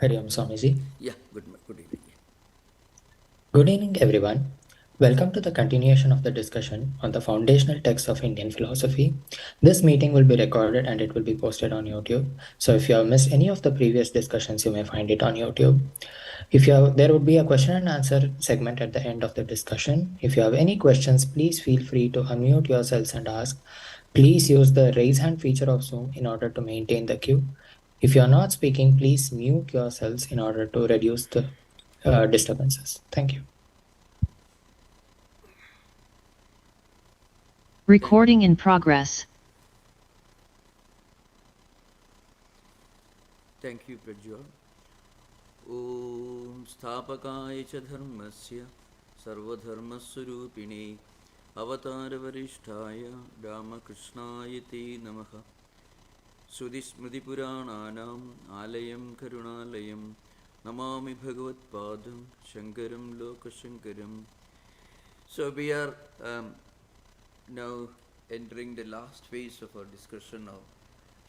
Hari Om Swamiji. Yeah, good evening. Good evening, everyone. Welcome to the continuation of the discussion on the foundational texts of Indian philosophy. This meeting will be recorded and it will be posted on YouTube. So if you have missed any of the previous discussions, you may find it on YouTube. There would be a question and answer segment at the end of the discussion. If you have any questions, please feel free to unmute yourselves and ask. Please use the raise hand feature of Zoom in order to maintain the queue. If you are not speaking, please mute yourselves in order to reduce the disturbances. Thank you. Recording in progress. Thank you, Prajwal. Om Sthapakaya cha dharmasya sarvadharmaswarupine avataravarishthaya Ramakrishnaya te namaha Sudhismritipurananam alayam karunalayam namami Bhagavad Padam Shankaram Lokashankaram. So we are now entering the last phase of our discussion of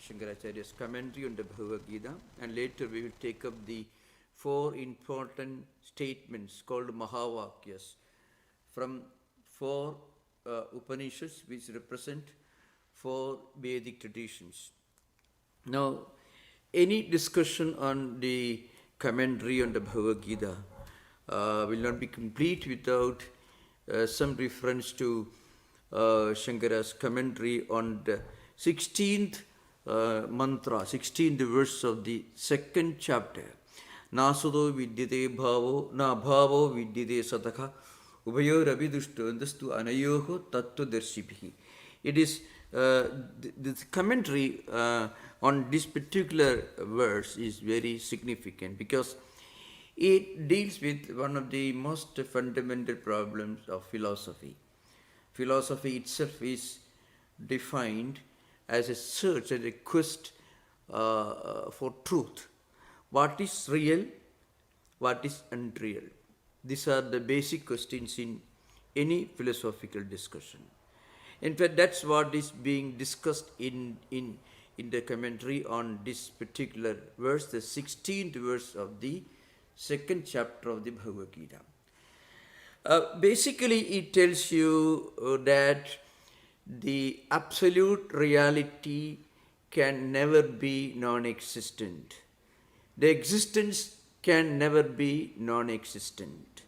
Shankaracharya's commentary on the Bhagavad Gita, and later we will take up the 4 important statements called Mahavakyas from 4 Upanishads which represent 4 Vedic traditions. Now, any discussion on the commentary on the Bhagavad Gita will not be complete without some reference to Shankara's commentary on the 16th mantra, 16th verse of the 2nd chapter. Nasado vidyate bhavo, na bhavo vidyate sataka, ubayor avidushto andastu anayoho tattvadarshibhi. It is the commentary on this particular verse is very significant because it deals with one of the most fundamental problems of philosophy. Philosophy itself is defined as a search and a quest for truth. What is real? What is unreal? These are the basic questions in any philosophical discussion. In fact, that's what is being discussed in the commentary on this particular verse, the 16th verse of the 2nd chapter of the Bhagavad Gita. Basically, it tells you that the absolute reality can never be non-existent. The existence can never be non-existent.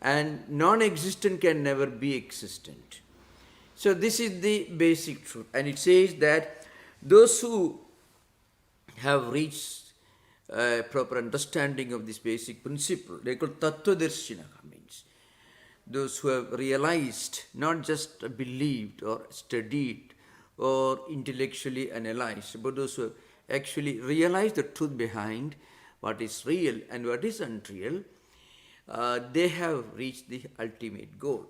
And non-existent can never be existent. So this is the basic truth. And it says that those who have reached a proper understanding of this basic principle, they are called Tattvadarshinaha, means those who have realized, not just believed or studied or intellectually analyzed, but those who have actually realized the truth behind what is real and what is unreal, they have reached the ultimate goal.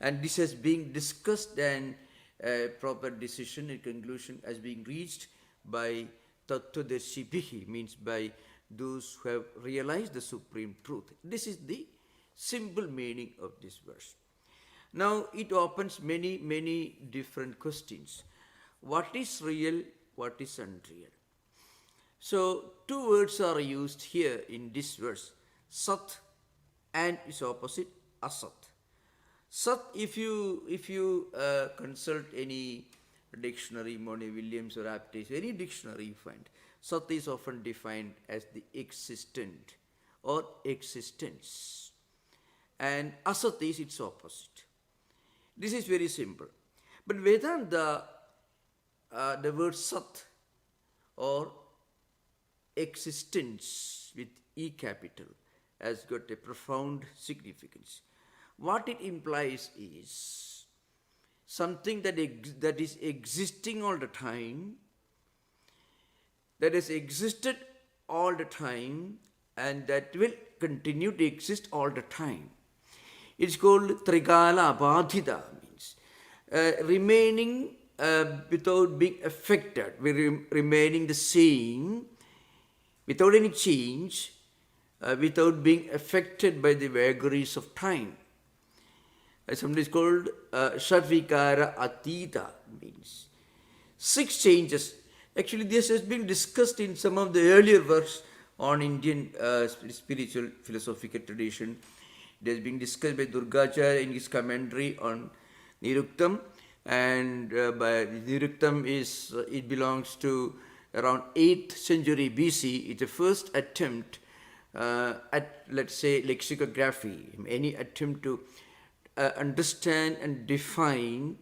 And this has been discussed and a proper decision and conclusion has been reached by Tattvadarshibhihi, means by those who have realized the supreme truth. This is the simple meaning of this verse. Now it opens many different questions. What is real? What is unreal? So 2 words are used here in this verse, Sat and its opposite, Asat. Sat, if you consult any dictionary, Moni Williams or Aptis, any dictionary you find, Sat is often defined as the existent or existence. And Asat is its opposite. This is very simple. But Vedanta, the word Sat or existence with E capital has got a profound significance. What it implies is something that is existing all the time, that has existed all the time, and that will continue to exist all the time. It's called Trikala Abadhita, means remaining without being affected, remaining the same, without any change, without being affected by the vagaries of time. Something is called Shatvikara Atita, means 6 changes. Actually, this has been discussed in some of the earlier on Indian spiritual philosophical tradition. It has been discussed by Durgacharya in his commentary on Niruktam, and by Niruktam it belongs to around 8th century BC. It's the first attempt at, let's say, lexicography, any attempt to understand and define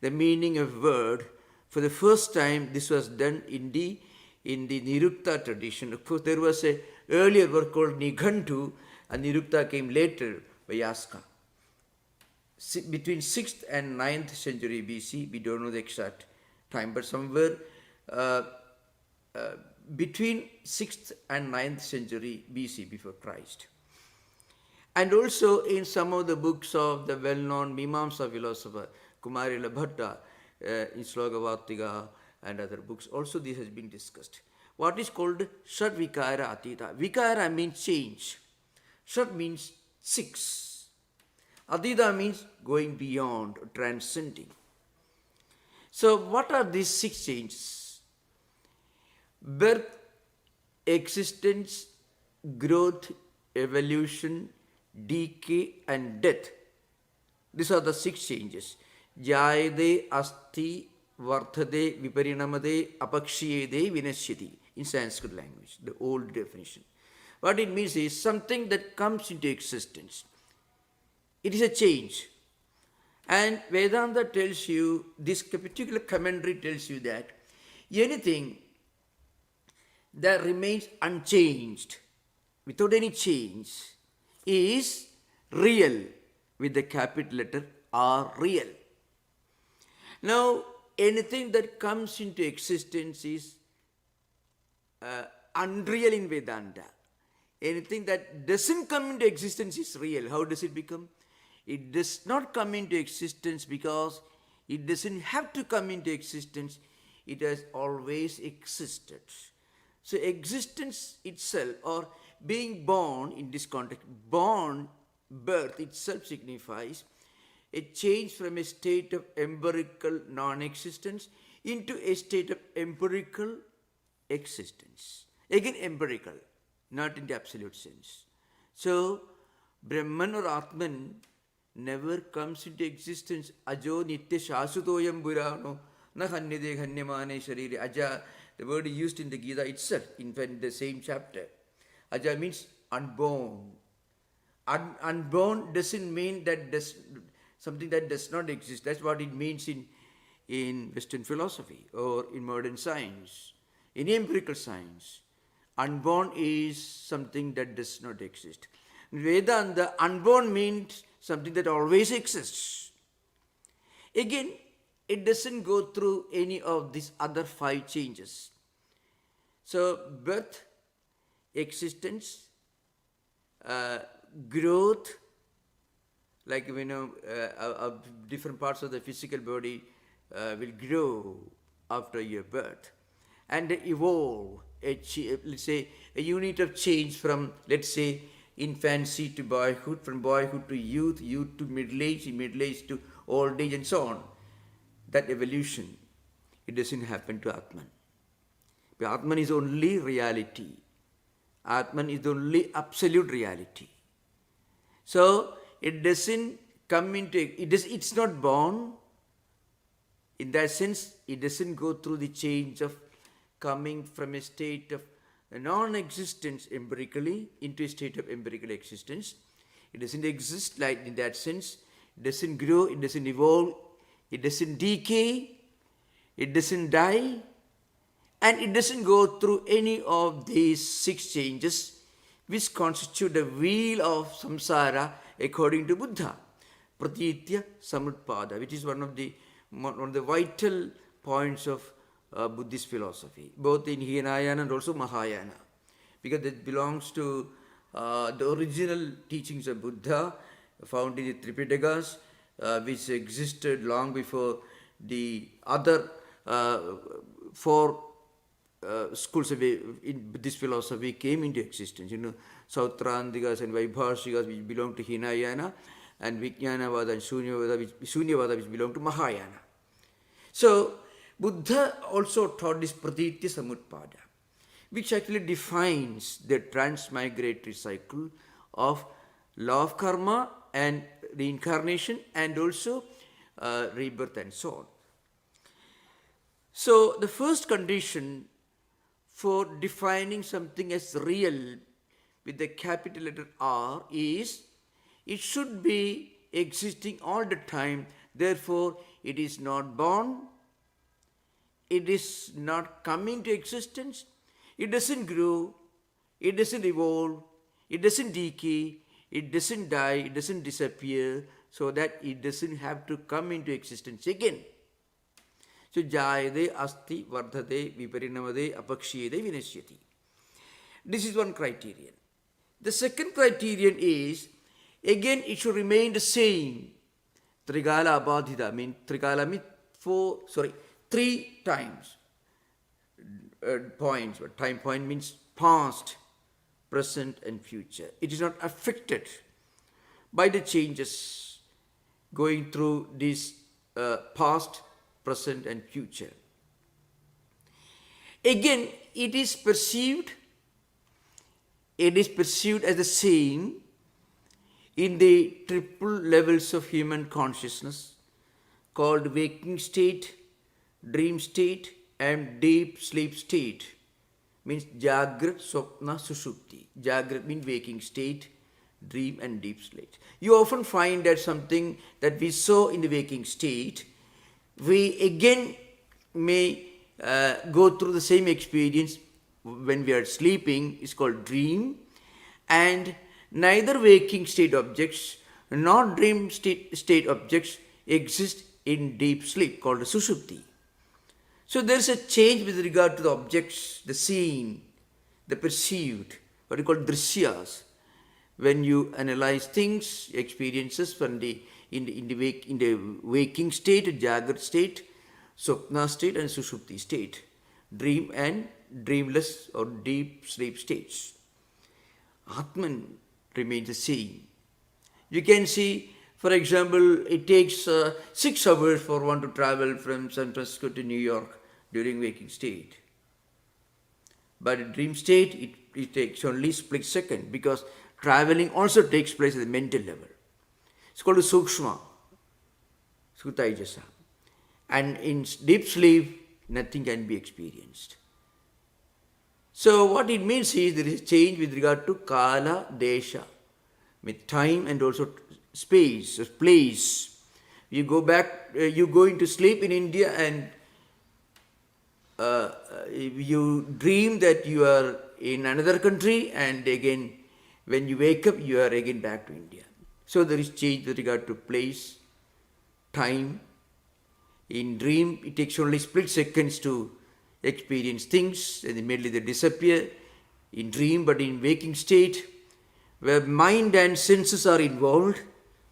the meaning of word. For the first time, this was done in the Nirukta tradition. Of course, there was a earlier work called Nighantu, and Nirukta came later by Yaska. Between 6th and 9th century BC, we don't know the exact time, but somewhere between 6th and 9th century BC, before Christ. And also in some of the books of the well-known Mimamsa philosopher, Kumarila Bhatta, in Slokavartika and other books, also this has been discussed. What is called Shad Vikara Atita. Vikara means change. Shad means 6. Adida means going beyond, transcending. So what are these 6 changes? Birth, existence, growth, evolution, decay and death. These are the 6 changes. Jayade, asti, varthade, viparinamade, apakshiyede, vinashyati in Sanskrit language, the old definition. What it means is something that comes into existence. It is a change. And Vedanta tells you, this particular commentary tells you that anything that remains unchanged, without any change, is real, with the capital letter R, real. Now, anything that comes into existence is unreal in Vedanta. Anything that doesn't come into existence is real. How does it become? It does not come into existence because it doesn't have to come into existence. It has always existed. So existence itself, or being born in this context, birth itself signifies a change from a state of empirical non-existence into a state of empirical existence. Again, empirical, not in the absolute sense. So, Brahman or Atman never comes into existence. Ajo nitya shasutoyam burano na hanyade hanyamane sharire. Aja, the word used in the Gita itself, in fact, in the same chapter. Aja means unborn. Unborn doesn't mean that something that does not exist. That's what it means in Western philosophy or in modern science. In empirical science, unborn is something that does not exist. In Vedanta, unborn means something that always exists. Again, it doesn't go through any of these other 5 changes. So, birth, existence, growth, like we know, different parts of the physical body will grow after your birth, and evolve. Let's say a unit of change from, let's say, infancy to boyhood, from boyhood to youth, youth to middle age, middle age to old age, and so on. That evolution, it doesn't happen to Atman. But Atman is only reality. Atman is only absolute reality. So it doesn't come into, it's not born. In that sense, it doesn't go through the change of coming from a state of non-existence empirically into a state of empirical existence. It doesn't exist like in that sense. It doesn't grow, it doesn't evolve, it doesn't decay, it doesn't die, and it doesn't go through any of these 6 changes which constitute the wheel of samsara according to Buddha. Pratitya samutpada, which is one of the vital points of Buddhist philosophy, both in Hinayana and also Mahayana, because it belongs to the original teachings of Buddha found in the Tripitakas, which existed long before the other 4 schools of in Buddhist philosophy came into existence. You know, Sautrantikas and Vaibhashikas, which belong to Hinayana, and Vijnanavada and Shunyavada, which belong to Mahayana. So, Buddha also taught this Pratitya Samutpada. which actually defines the transmigratory cycle of law of karma and reincarnation and also rebirth and so on. So the first condition for defining something as real with the capital letter R is it should be existing all the time. Therefore, it is not born, it is not coming to existence, it doesn't grow, it doesn't evolve, it doesn't decay, it doesn't die, it doesn't disappear, so that it doesn't have to come into existence again. So, jayade, asti, vardhate, viparinamade, apakshiyade, vinashyati. This is one criterion. The second criterion is, again, it should remain the same. Trikala abadhita means, trikala means three times points. But time point means past, present and future. It is not affected by the changes going through this past, present and future. Again, it is perceived as the same in the triple levels of human consciousness called waking state, dream state and deep sleep state. Means Jagrat, Swapna, Sushupti. Jagrat means waking state, dream and deep sleep. You often find that something that we saw in the waking state, we again may go through the same experience when we are sleeping. Is called dream, and neither waking state objects nor dream state objects exist in deep sleep called Sushupti. So there is a change with regard to the objects, the seen, the perceived, what we call drishyas. When you analyze things, experiences from in the waking state, Jagrat state, Swapna state and Sushupti state, dream and dreamless or deep sleep states. Atman remains the same. You can see, for example, it takes 6 hours for one to travel from San Francisco to New York during waking state. But in dream state, it takes only split second because traveling also takes place at the mental level. It's called Sukshma, Sutaijasa. And in deep sleep, nothing can be experienced. So what it means is there is a change with regard to Kala, Desha, with time and also space, place. You go back, you go into sleep in India and you dream that you are in another country, and again when you wake up you are again back to India. So there is change with regard to place, time. In dream it takes only split seconds to experience things and immediately they disappear in dream, but in waking state where mind and senses are involved,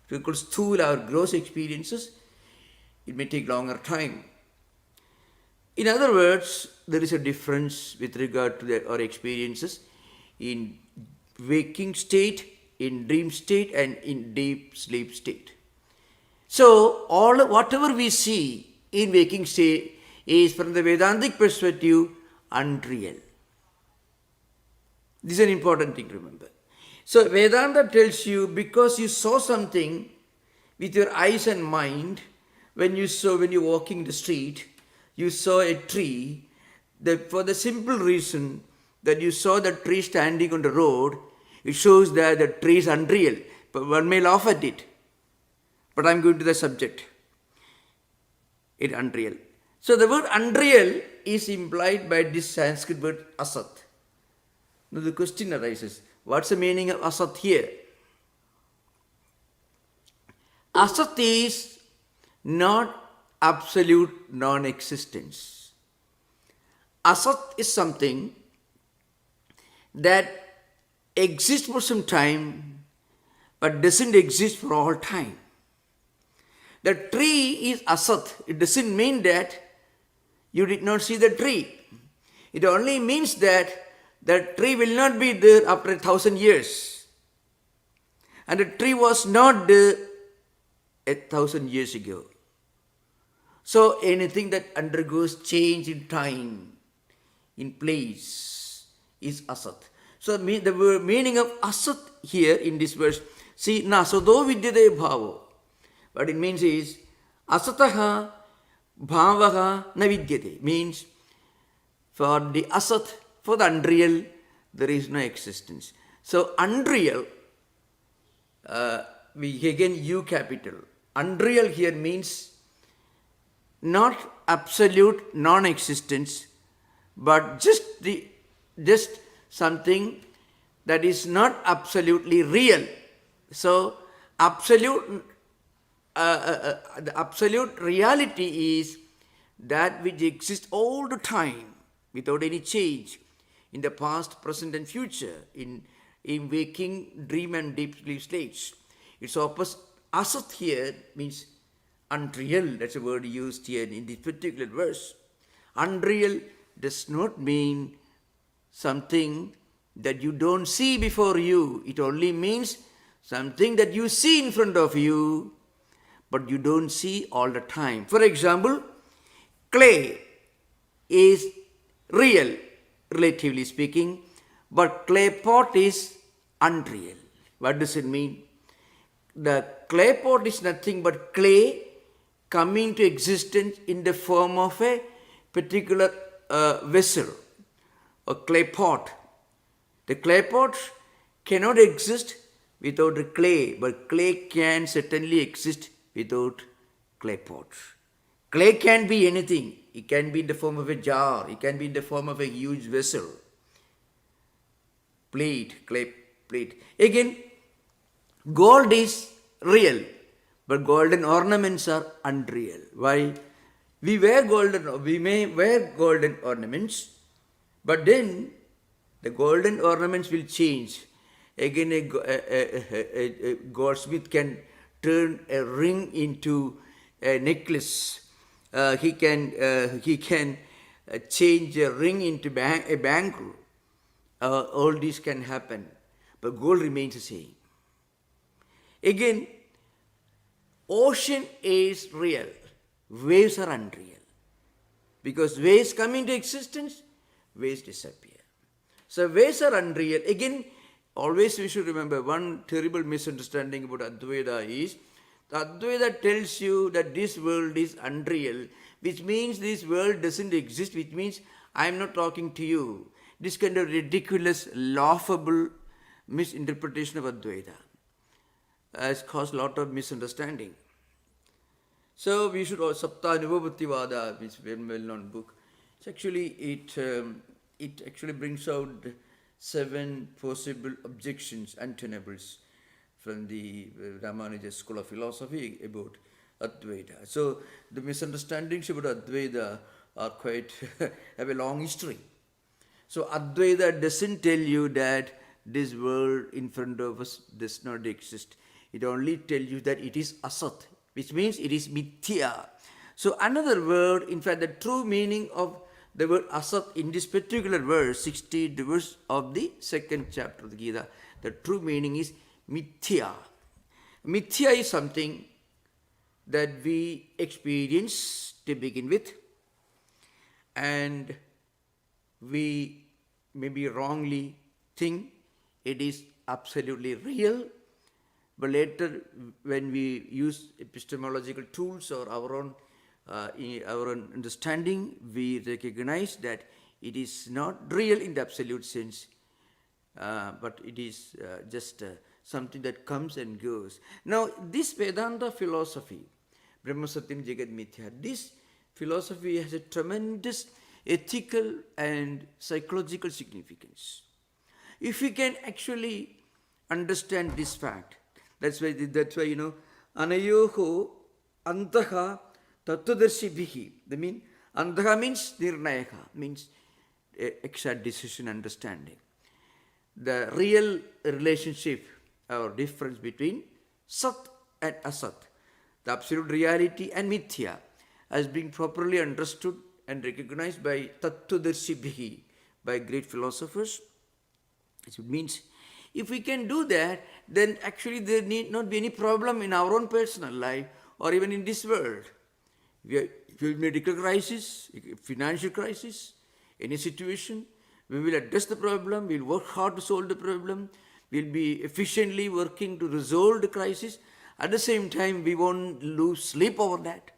because sthula or gross experiences, it may take longer time. In other words, there is a difference with regard to our experiences in waking state, in dream state and in deep sleep state. So whatever we see in waking state is from the Vedantic perspective unreal. This is an important thing to remember. So Vedanta tells you, because you saw something with your eyes and mind, when you're walking the street, you saw a tree, for the simple reason that you saw the tree standing on the road, it shows that the tree is unreal. But one may laugh at it. But I'm going to the subject. It's unreal. So the word unreal is implied by this Sanskrit word asat. Now the question arises, what's the meaning of asat here? Asat is not absolute non-existence. Asat is something that exists for some time but doesn't exist for all time. The tree is asat. It doesn't mean that you did not see the tree. It only means that the tree will not be there after 1,000 years. And the tree was not there 1,000 years ago. So anything that undergoes change in time, in place, is asat. So the meaning of asat here in this verse, see, nasato vidyate bhavo. What it means is, asataha bhavaha na vidyate. Means, for the asat, for the unreal, there is no existence. So unreal, we again U capital. Unreal here means not absolute non-existence, but just something that is not absolutely real. So the absolute reality is that which exists all the time without any change in the past, present and future, in waking, dream and deep sleep states. Its opposite, asat here means unreal. That's a word used here in this particular verse. Unreal does not mean something that you don't see before you. It only means something that you see in front of you, but you don't see all the time. For example, clay is real, relatively speaking, but clay pot is unreal. What does it mean? The clay pot is nothing but clay coming to existence in the form of a particular vessel, a clay pot. The clay pot cannot exist without the clay, but clay can certainly exist without clay pot. Clay can be anything. It can be in the form of a jar. It can be in the form of a huge vessel. Plate, clay plate. Again, gold is real, but golden ornaments are unreal. Why? We may wear golden ornaments, but then the golden ornaments will change. Again, a goldsmith can turn a ring into a necklace. He can change a ring into a bangle. All this can happen, but gold remains the same. Again, ocean is real, waves are unreal. Because waves come into existence, waves disappear. So waves are unreal. Again, always we should remember one terrible misunderstanding about Advaita is, Advaita tells you that this world is unreal, which means this world doesn't exist, which means I am not talking to you. This kind of ridiculous, laughable misinterpretation of Advaita has caused a lot of misunderstanding. So we should also, Sapta Anubhavati, which is a very well-known book. It's actually, it actually brings out 7 possible objections, untenables from the Ramanuja school of philosophy about Advaita. So the misunderstandings about Advaita are quite, have a long history. So Advaita doesn't tell you that this world in front of us does not exist. It only tells you that it is asat, which means it is mithya. So another word, in fact, the true meaning of the word asat in this particular verse, 60th verse of the 2nd chapter of the Gita, the true meaning is mithya. Mithya is something that we experience to begin with, and we maybe wrongly think it is absolutely real, but later when we use epistemological tools or our own understanding, we recognize that it is not real in the absolute sense, but it is just something that comes and goes. Now, this Vedanta philosophy, Brahma Satyam Jagat Mithya, this philosophy has a tremendous ethical and psychological significance. If we can actually understand this fact, that's why anayoho antaha tattvadarshibhihi. The mean antaha means nirnayaka, means exact decision understanding. The real relationship or difference between sat and asat, the absolute reality and mithya, has been properly understood and recognized by tattvadarshibhihi, by great philosophers. It means if we can do that, then actually there need not be any problem in our own personal life or even in this world. If you have medical crisis, financial crisis, any situation, We will address the problem, we will work hard to solve the problem, we will be efficiently working to resolve the crisis. At the same time, we won't lose sleep over that.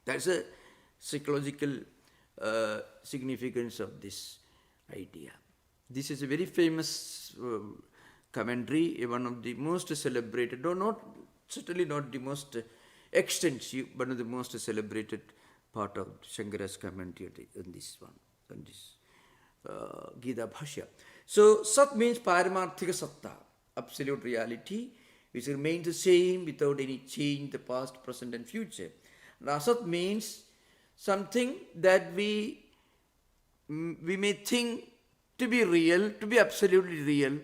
That's a psychological significance of this idea. This is a very famous commentary, one of the most celebrated, no, not certainly not the most extensive, but one of the most celebrated part of Shankara's commentary on this one, on this Gita Bhashya. So, Sat means Paramarthika Satta, absolute reality, which remains the same without any change, the past, present and future. And Asat means something that we may think to be real, to be absolutely real,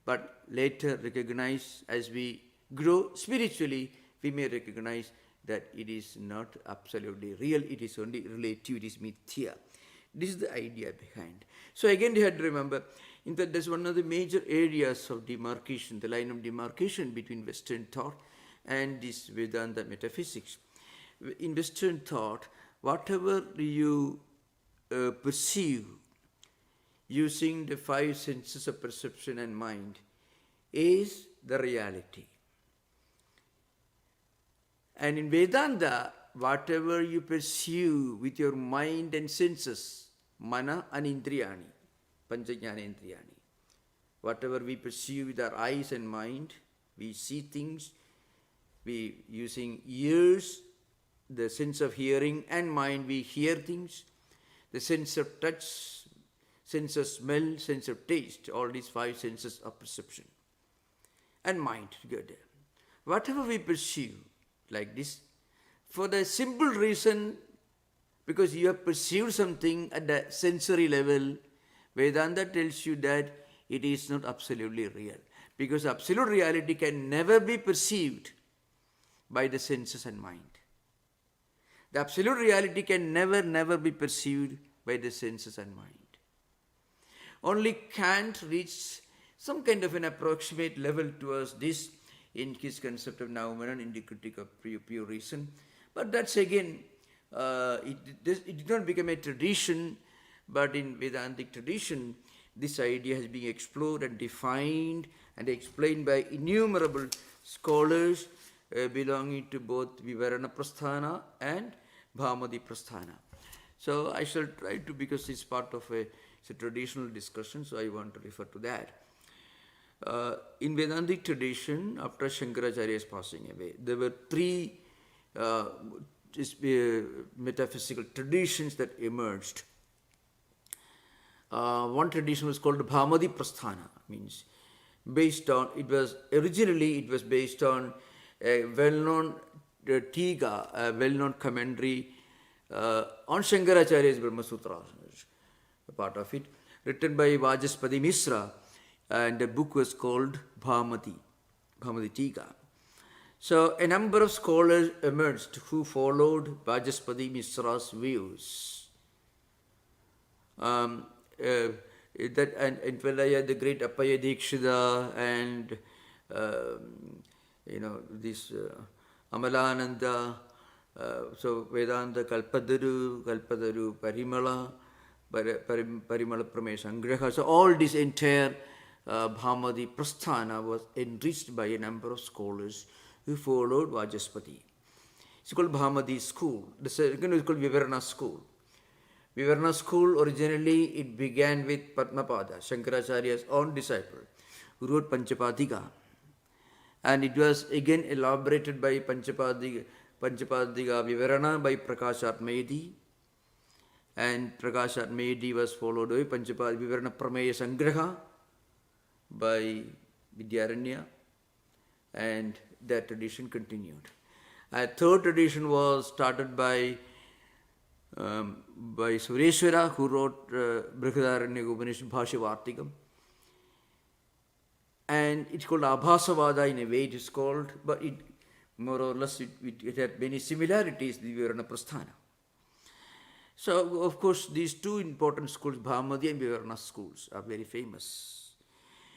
but later recognize as we grow spiritually, we may recognize that it is not absolutely real, it is only relative, it is mithya. This is the idea behind. So again, you have to remember, in that there's one of the major areas of demarcation, the line of demarcation between Western thought and this Vedanta metaphysics. In Western thought, whatever you perceive using the five senses of perception and mind is the reality. And in Vedanta, whatever you perceive with your mind and senses, mana and indriyani, panchajnana indriyani, whatever we perceive with our eyes and mind, we see things, we using ears, the sense of hearing and mind, we hear things, the sense of touch, sense of smell, sense of taste, all these five senses of perception and mind together. Whatever we perceive like this, for the simple reason, because you have perceived something at the sensory level, Vedanta tells you that it is not absolutely real. Because absolute reality can never be perceived by the senses and mind. The absolute reality can never be perceived by the senses and mind. Only Kant reached some kind of an approximate level towards this in his concept of Naumanan in the Critique of Pure Reason. But that's again, it did not become a tradition, but in Vedantic tradition, this idea has been explored and defined and explained by innumerable scholars belonging to both Vivarana Prasthana and Bhagavad Prasthana. So I shall try to, because it's part of it's a traditional discussion, so I want to refer to that. In Vedantic tradition, after Shankaracharya's passing away, there were three metaphysical traditions that emerged. One tradition was called Bhagavad Prasthana, means based on, originally it was based on a well-known Tiga, a well-known commentary on Shankaracharya's Brahma Sutra, a part of it, written by Vajaspati Misra, and the book was called Bhamati Tiga. So a number of scholars emerged who followed Vajaspati Misra's views. And Velaya, the great Appaya Dikshita, and this Amalananda, so Vedanta Kalpadaru Parimala, Parimala Prameya Sangraha. So all this entire Bhamadi Prasthana was enriched by a number of scholars who followed Vajaspati. It's called Bhamadi school. The second is called Vivarana school. Vivarana school, originally it began with Padmapada, Shankaracharya's own disciple, who wrote Panchapadika. And it was again elaborated by Panchapadika Vivarana by Prakashatmayadi. And Prakashatmayadi was followed by Panchapadika Vivarana Prameya Sangraha by Vidyaranya, and that tradition continued. A third tradition was started by Sureshwara, who wrote Brihadaranya Upanishad Bhashya Vartikam. And it's called Abhasavada in a way it is called, but it more or less it had many similarities with Vivarana Prasthana. So, of course, these two important schools, Bhamadi and Vivarana schools, are very famous.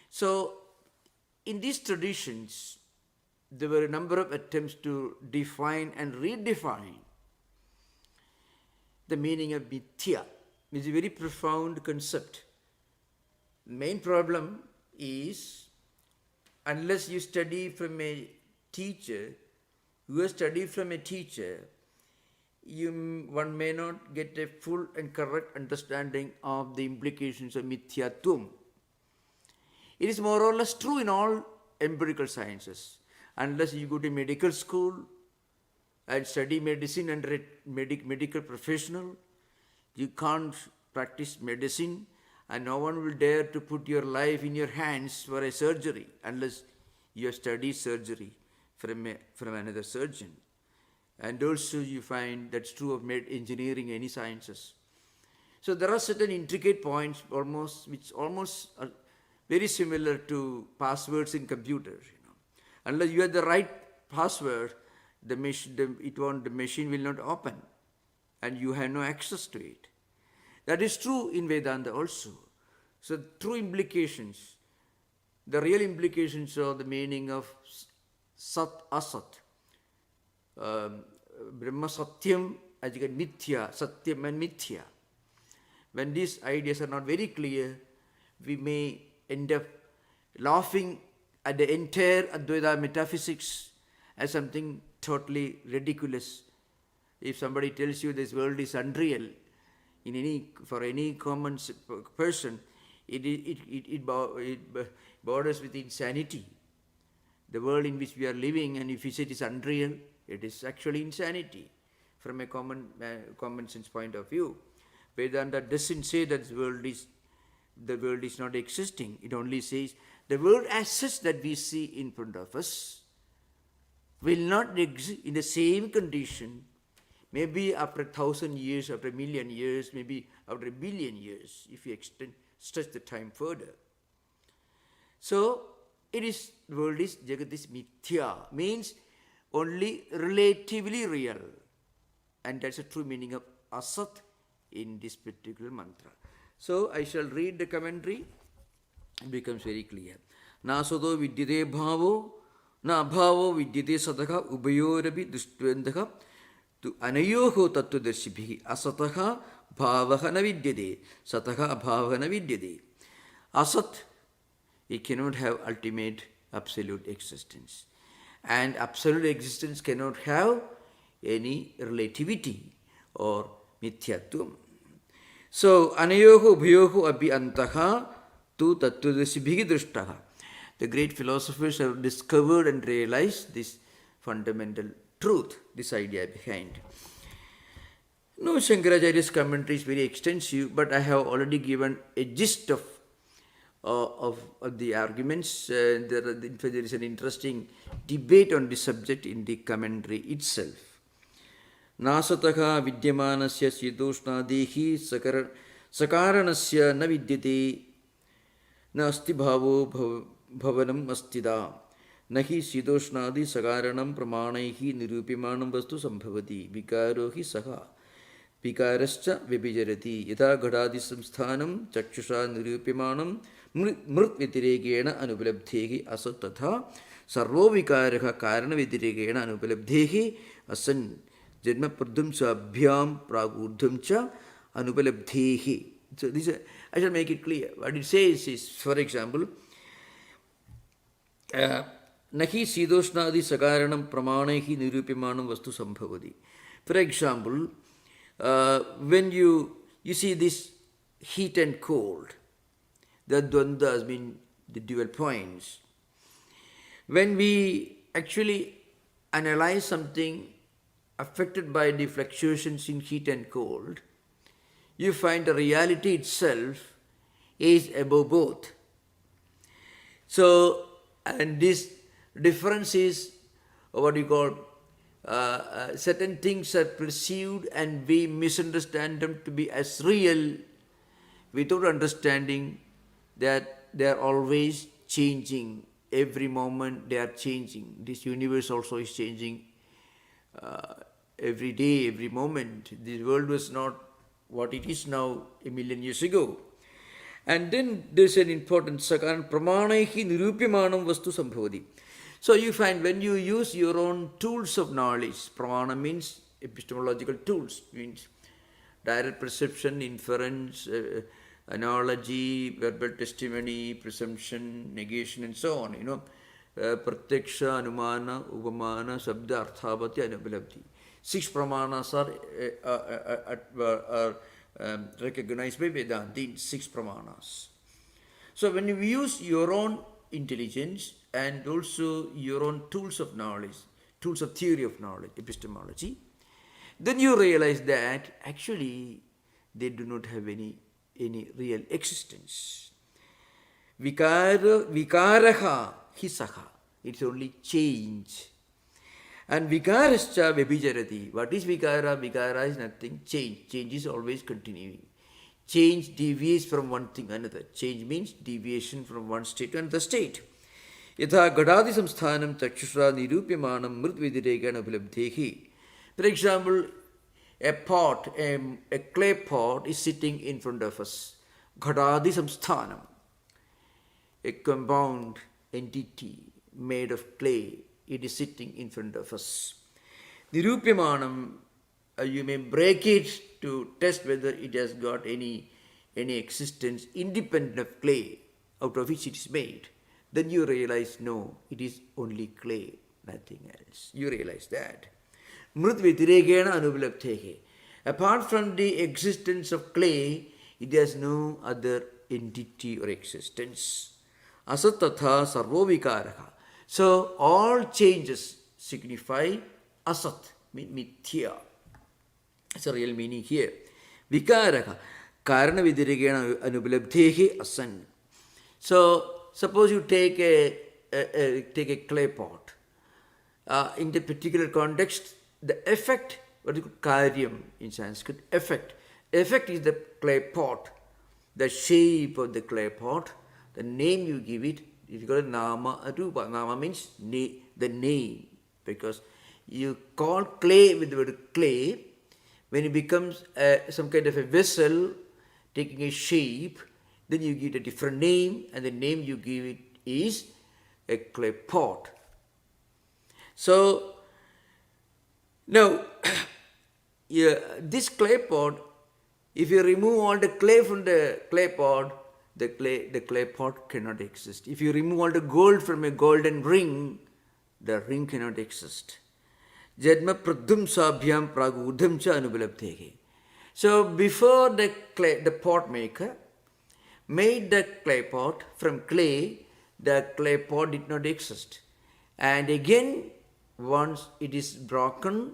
So, in these traditions, there were a number of attempts to define and redefine the meaning of mithya. It's a very profound concept. Main problem is, unless you study from a teacher, who has studied from a teacher, one may not get a full and correct understanding of the implications of mithyatvam. It is more or less true in all empirical sciences. Unless you go to medical school and study medicine under a medical professional, you can't practice medicine, and no one will dare to put your life in your hands for a surgery unless you have studied surgery from another surgeon. And also you find that's true of engineering, any sciences. So there are certain intricate points which almost are very similar to passwords in computers. Unless you have the right password, the machine will not open, and you have no access to it. That is true in Vedanta also. So true implications, the real implications of the meaning of Sat Asat, Brahma Satyam, Mithya, Satyam and Mithya. When these ideas are not very clear, we may end up laughing at the entire Advaita metaphysics as something totally ridiculous. If somebody tells you this world is unreal, for any common person, it borders with insanity. The world in which we are living, and if you say it is unreal, it is actually insanity from a common sense point of view. Vedanta doesn't say that the world is not existing. It only says the world as such that we see in front of us will not exist in the same condition, maybe after 1,000 years, after 1,000,000 years, maybe after 1,000,000,000 years, if you stretch the time further. So, the world is, Jagat is mithya, means only relatively real. And that's the true meaning of asat in this particular mantra. So, I shall read the commentary. It becomes very clear. Nasato vidyate bhavo, na abhavo vidyate sataka, ubayorapi dustvendaka, tu anayoho tattvadarshibhi, asataha bhavaha na vidyate, sataha abhavaha na vidyate. Asat, it cannot have ultimate absolute existence. And absolute existence cannot have any relativity or mithyatvam. So, anayoho ubhayoho abhi antaha tu tattvadarshibhi drishtaha. The great philosophers have discovered and realized this fundamental truth, this idea behind. No, Shankaracharya's commentary is very extensive, but I have already given a gist of the arguments. There is an interesting debate on this subject in the commentary itself. Nasataha vidyamanasya siddhoshnadihi sakaranasya na vidyate na asti bhavo bhavanam astida nahi siddhoshnadi sakaranam pramanaihi nirupyamanam vastu sambhavati vikarohi saha vikarascha vibhijarati yatha ghadadi samsthanam chakshusha nirupyamanam mrit vitiregena anupalabdhehi asat tatha sarvo vikaraha karana vitiregena anupalabdhehi asan janma pradham cha abhyam pragurdham cha anupalabdhehi. So this I shall make it clear. What it says is, for example, nahi sidoshnadi sakaranam pramanaihi nirupyamanam vastu sambhavati. For example, when you see this heat and cold, the dvandas mean the dual points. When we actually analyze something affected by the fluctuations in heat and cold, you find the reality itself is above both. So, and this difference is what you call certain things are perceived and we misunderstand them to be as real without understanding that they are always changing. Every moment they are changing. This universe also is changing every day, every moment. The world was not what it is now 1,000,000 years ago. And then there's an important sakaran, pramanaihi nirupyamanam vastu sambhavati. So you find when you use your own tools of knowledge, pramana means epistemological tools, means direct perception, inference, analogy, verbal testimony, presumption, negation, and so on. Pratyaksha, Anumana, Upamana, Sabda, Arthavati, and Upalabdhi. 6 pramanas are recognized by Vedanta in 6 pramanas. So when you use your own intelligence and also your own tools of knowledge, tools of theory of knowledge, epistemology, then you realize that actually they do not have any real existence. Vikaraha hisaha. It's only change. And vikarascha vibhijarati. What is vikara? Vikara is nothing. Change. Change is always continuing. Change deviates from one thing to another. Change means deviation from one state to another state. Yatha gadadi samsthanam chakshusra nirupyamanam mritvidiregana upalabdhehi. For example, a pot, a clay pot is sitting in front of us. Gadadi samsthanam. A compound entity made of clay. It is sitting in front of us. Nirupyamanam, you may break it to test whether it has got any existence independent of clay out of which it is made. Then you realize, no, it is only clay, nothing else. You realize that. Mrit vitiregena anupalabdhehe. Apart from the existence of clay, it has no other entity or existence. Asatatha sarvo vikaraha. So all changes signify asat, mithya. It's a real meaning here. Vikaraka, karana vidirigena anupalabdhehi asan. So suppose you take a clay pot. In the particular context, the effect, what is called karyam in Sanskrit, effect. Effect is the clay pot, the shape of the clay pot, the name you give it. If you call it nama, arupa. Nama means the name, because you call clay with the word clay. When it becomes some kind of a vessel taking a shape, then you give it a different name, and the name you give it is a clay pot. So now, this clay pot, if you remove all the clay from the clay pot, the clay pot cannot exist. If you remove all the gold from a golden ring, the ring cannot exist. Jadma pradhumsabhyam pragudham cha anupalabdhehe. So before the pot maker made the clay pot from clay, the clay pot did not exist. And again, once it is broken,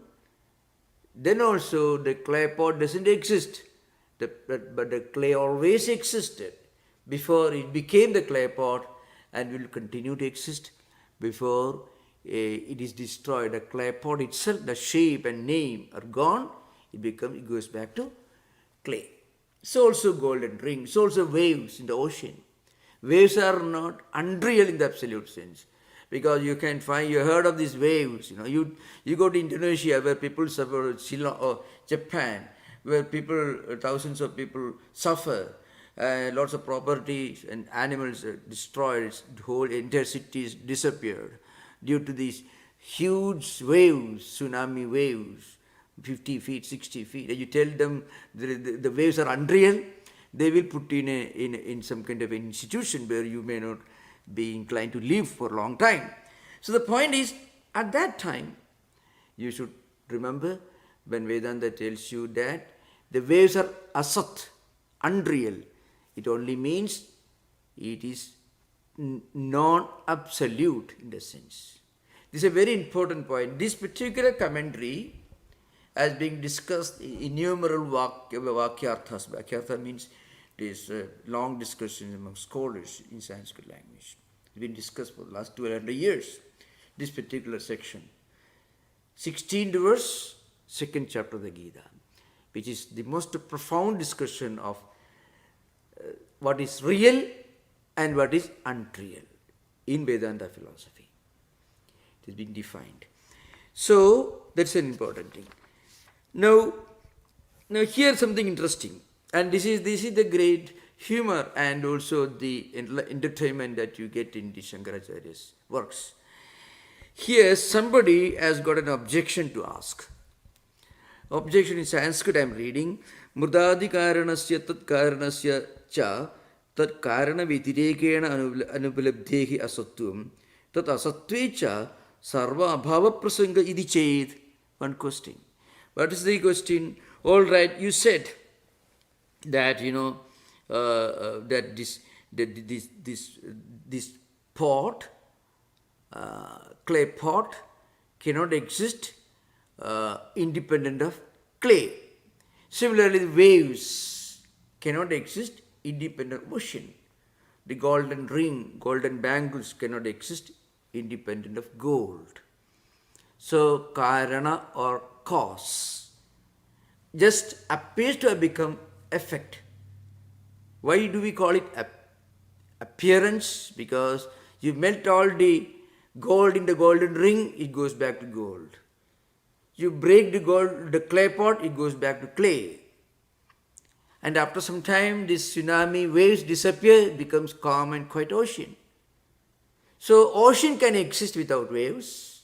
then also the clay pot doesn't exist. But the clay always existed before it became the clay pot, and will continue to exist before it is destroyed. The clay pot itself, the shape and name are gone. It goes back to clay. So also golden ring. So also waves in the ocean. Waves are not unreal in the absolute sense, because you can find, you heard of these waves. You go to Indonesia where people suffer, or Japan where thousands of people suffer. Lots of properties and animals are destroyed, whole entire cities disappeared due to these huge waves, tsunami waves, 50 feet, 60 feet. And you tell them the waves are unreal, they will put in some kind of an institution where you may not be inclined to live for a long time. So the point is, at that time, you should remember when Vedanta tells you that the waves are asat, unreal, it only means it is non-absolute in the sense. This is a very important point. This particular commentary has been discussed in innumerable vakyarthas. Vakyartha means this long discussion among scholars in Sanskrit language. It's been discussed for the last 1200 years, this particular section. 16th verse, 2nd chapter of the Gita, which is the most profound discussion of what is real and what is unreal in Vedanta philosophy. It is being defined. So that's an important thing. Now here's something interesting, and this is the great humor and also the entertainment that you get in the Shankaracharya's works. Here somebody has got an objection to ask. Objection in Sanskrit I am reading. Murdadi karanasya tat karanasya cha tat karana vitirekena anupalabdhehi asatvam tat asatve cha sarva abhava prasanga idi ched. One question. What is the question? All right, you said that that this pot, clay pot, cannot exist independent of clay. Similarly, the waves cannot exist independent of ocean. The golden ring, golden bangles cannot exist independent of gold. So, karana or cause just appears to have become effect. Why do we call it appearance? Because you melt all the gold in the golden ring, it goes back to gold. You break the clay pot, it goes back to clay. And after some time, this tsunami waves disappear, it becomes calm and quiet ocean. So ocean can exist without waves,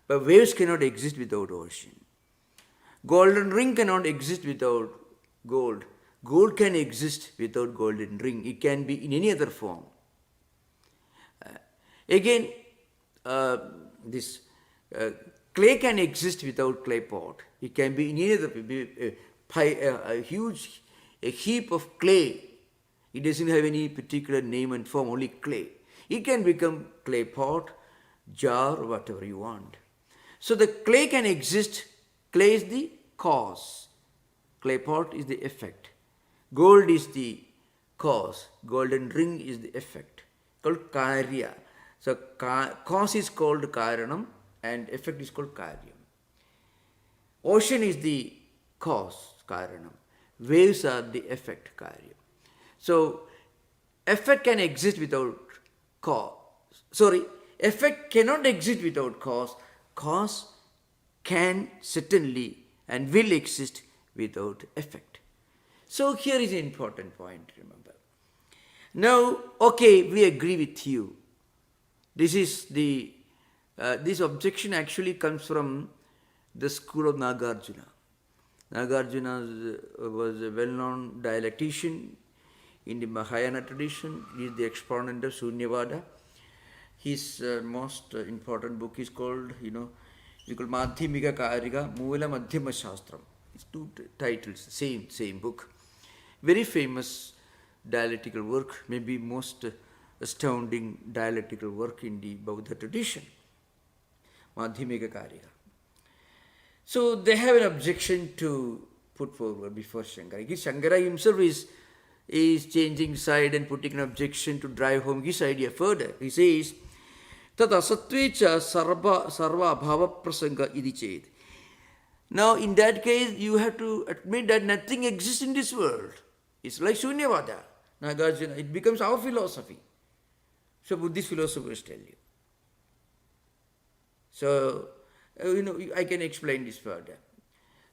but waves cannot exist without ocean. Golden ring cannot exist without gold. Gold can exist without golden ring. It can be in any other form. Again, this clay can exist without clay pot. It can be in any other, a heap of clay. It doesn't have any particular name and form, only clay. It can become clay pot, jar, whatever you want. So the clay can exist. Clay is the cause. Clay pot is the effect. Gold is the cause. Golden ring is the effect. Called karya. So cause is called karanam and effect is called karyam. Ocean is the cause, karanam. Waves are the effect, karyam. So effect can exist without cause. Effect cannot exist without cause. Cause can certainly and will exist without effect. So here is an important point, remember. Now, okay, we agree with you. This is this objection actually comes from the school of Nagarjuna. Nagarjuna was a well-known dialectician in the Mahayana tradition. He is the exponent of Sunyavada. His most important book is called, Madhyamika Karika Moola Madhyama Shastram. It's two titles, same book. Very famous dialectical work, maybe most astounding dialectical work in the Buddha tradition. Madhyamika Karika. So they have an objection to put forward before Shankara. Shankara himself is changing side and putting an objection to drive home his idea further. He says, Tat asatvecha sarva abhava prasanga idi ched. Now in that case, you have to admit that nothing exists in this world. It's like Shunyavada, Nagarjuna. It becomes our philosophy. So Buddhist philosophers tell you. So, I can explain this further.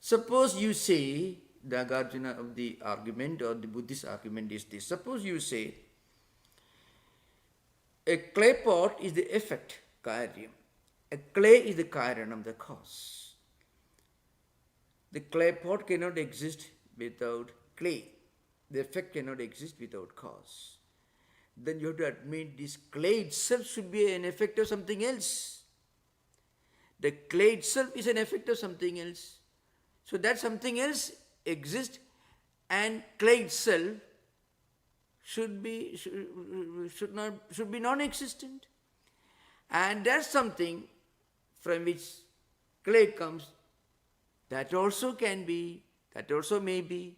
Suppose you say, the Nagarjuna of the argument or the Buddhist argument is this. Suppose you say, a clay pot is the effect, karyam. A clay is the karanam, the cause. The clay pot cannot exist without clay. The effect cannot exist without cause. Then you have to admit this clay itself should be an effect of something else. The clay itself is an effect of something else. So that something else exists and clay itself should be non-existent. And that's something from which clay comes, that also can be, that also may be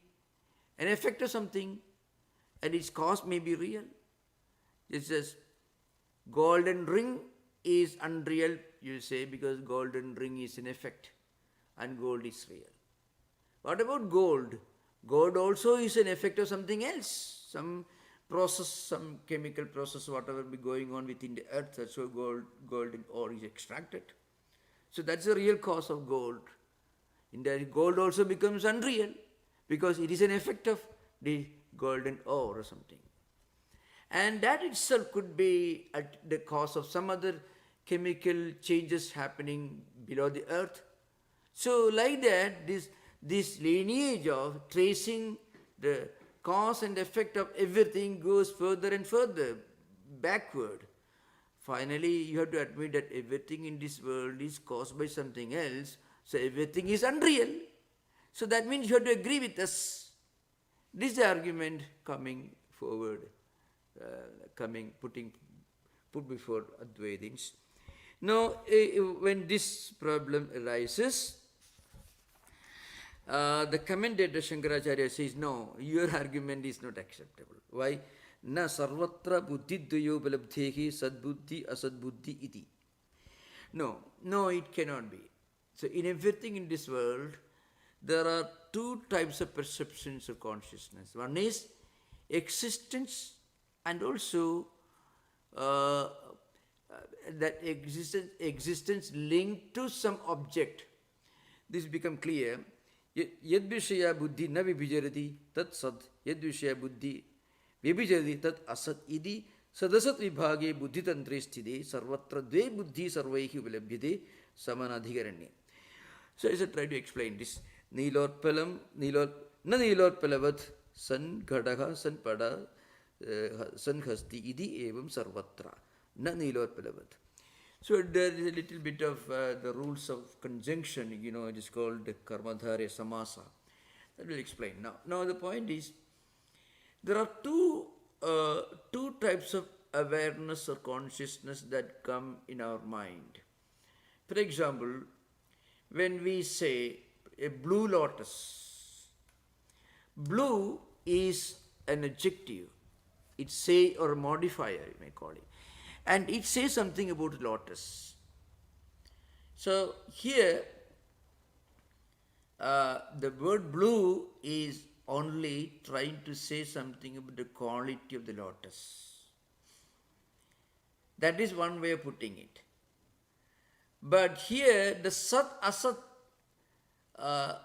an effect of something, and its cause may be real. It says, golden ring is unreal, you say, because golden ring is an effect and gold is real. What about gold? Gold also is an effect of something else, some process, some chemical process, whatever be going on within the earth, that's why golden ore is extracted. So that's the real cause of gold. In that, gold also becomes unreal because it is an effect of the golden ore or something. And that itself could be at the cause of some other chemical changes happening below the earth. So like that, this lineage of tracing the cause and effect of everything goes further and further backward. Finally, you have to admit that everything in this world is caused by something else, so everything is unreal. So that means you have to agree with us. This is the argument coming forward, put before Advaitins. Now, when this problem arises, the commentator Shankaracharya says, no, your argument is not acceptable. Why? Na sarvatra buddhidvayo balabdhehi sadbuddhi asadbuddhi iti. No, it cannot be. So in everything in this world, there are two types of perceptions of consciousness. One is existence, and also that existence linked to some object. This become clear. Yadvishaya buddhi na vibhijarati tat sad, yadvishaya buddhi vibhijarati tat asat idi sadasat vibhage buddhi tantre sthide sarvatra dve buddhi sarvaihi uvalabhyate samanadhikaranye. So I shall try to explain this. Nilorpalam, na nilorpalavat san ghadaha san pada san hasti idi evam sarvatra. Na nilorpalavat. So there is a little bit of the rules of conjunction, it is called karmadharya samasa. That will explain. Now the point is, there are two types of awareness or consciousness that come in our mind. For example, when we say a blue lotus, blue is an adjective. It say, or a modifier, you may call it. And it says something about lotus. So here, the word blue is only trying to say something about the quality of the lotus. That is one way of putting it. But here, the sat, asat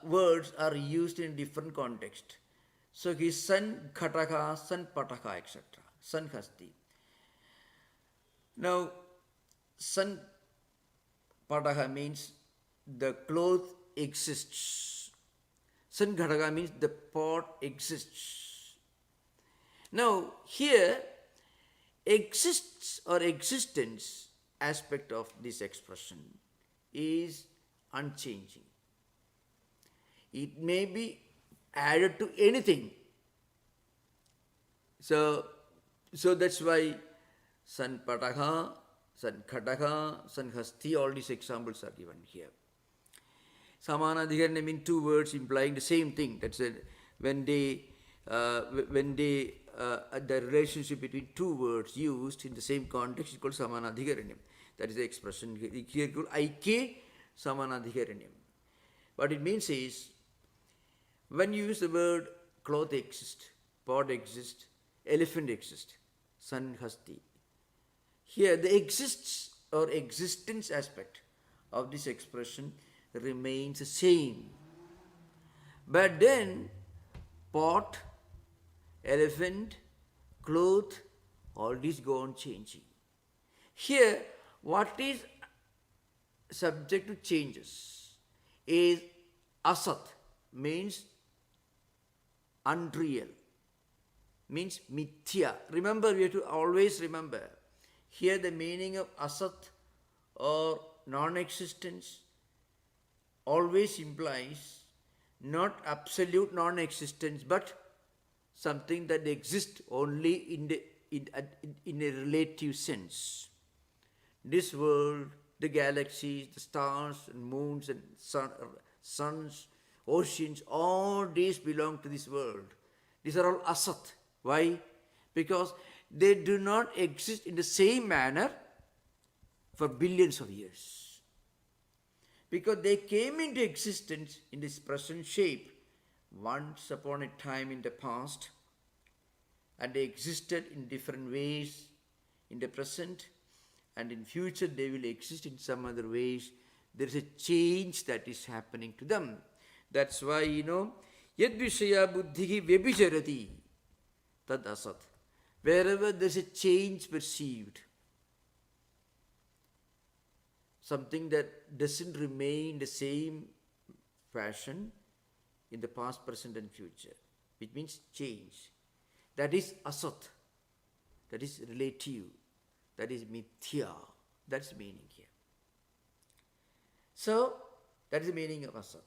words are used in different context. So he is san ghataka, san pataka, etc. San hasti. Now, san padaha means the cloth exists. San ghadaga means the pot exists. Now, here, exists or existence aspect of this expression is unchanging. It may be added to anything. So that's why san pataka, san khataka, san hasti, all these examples are given here. Samanadhikaranya means two words implying the same thing. That's it. When the relationship between two words used in the same context is called samanadhikaranya. That is the expression here called Aike samanadhikaranya. What it means is, when you use the word cloth exists, pot exists, elephant exists, san hasti. Here the exists or existence aspect of this expression remains the same. But then pot, elephant, cloth, all these go on changing. Here, what is subject to changes is asat, means unreal, means mithya. Remember, we have to always remember, here the meaning of asat or non-existence always implies not absolute non-existence, but something that exists only in a relative sense. This world, the galaxies, the stars and moons and suns, oceans, all these belong to this world. These are all asat. Why? Because they do not exist in the same manner for billions of years. Because they came into existence in this present shape once upon a time in the past, and they existed in different ways in the present, and in future they will exist in some other ways. There is a change that is happening to them. That's why, yad vishaya buddhihi vyabhijarati tad asat. Wherever there is a change perceived, something that doesn't remain the same fashion, in the past, present and future, which means change. That is asat, that is relative, that is mithya. That's the meaning here. So, that is the meaning of asat.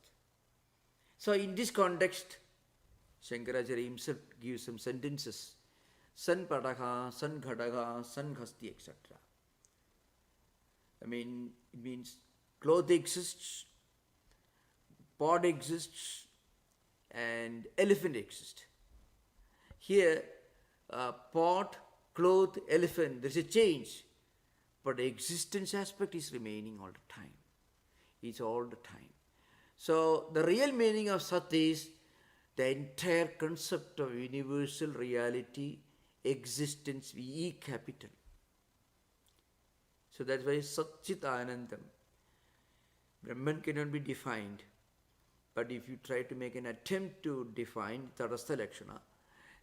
So, in this context, Shankaracharya himself gives some sentences. San padaka, san ghadaga, san ghasti, etc. It means cloth exists, pot exists, and elephant exists. Here, pot, cloth, elephant, there's a change. But the existence aspect is remaining all the time. It's all the time. So, the real meaning of Sat is the entire concept of universal reality, existence, VE capital. So that's why Satchit Anandam. Brahman cannot be defined. But if you try to make an attempt to define Tadastha Lakshana,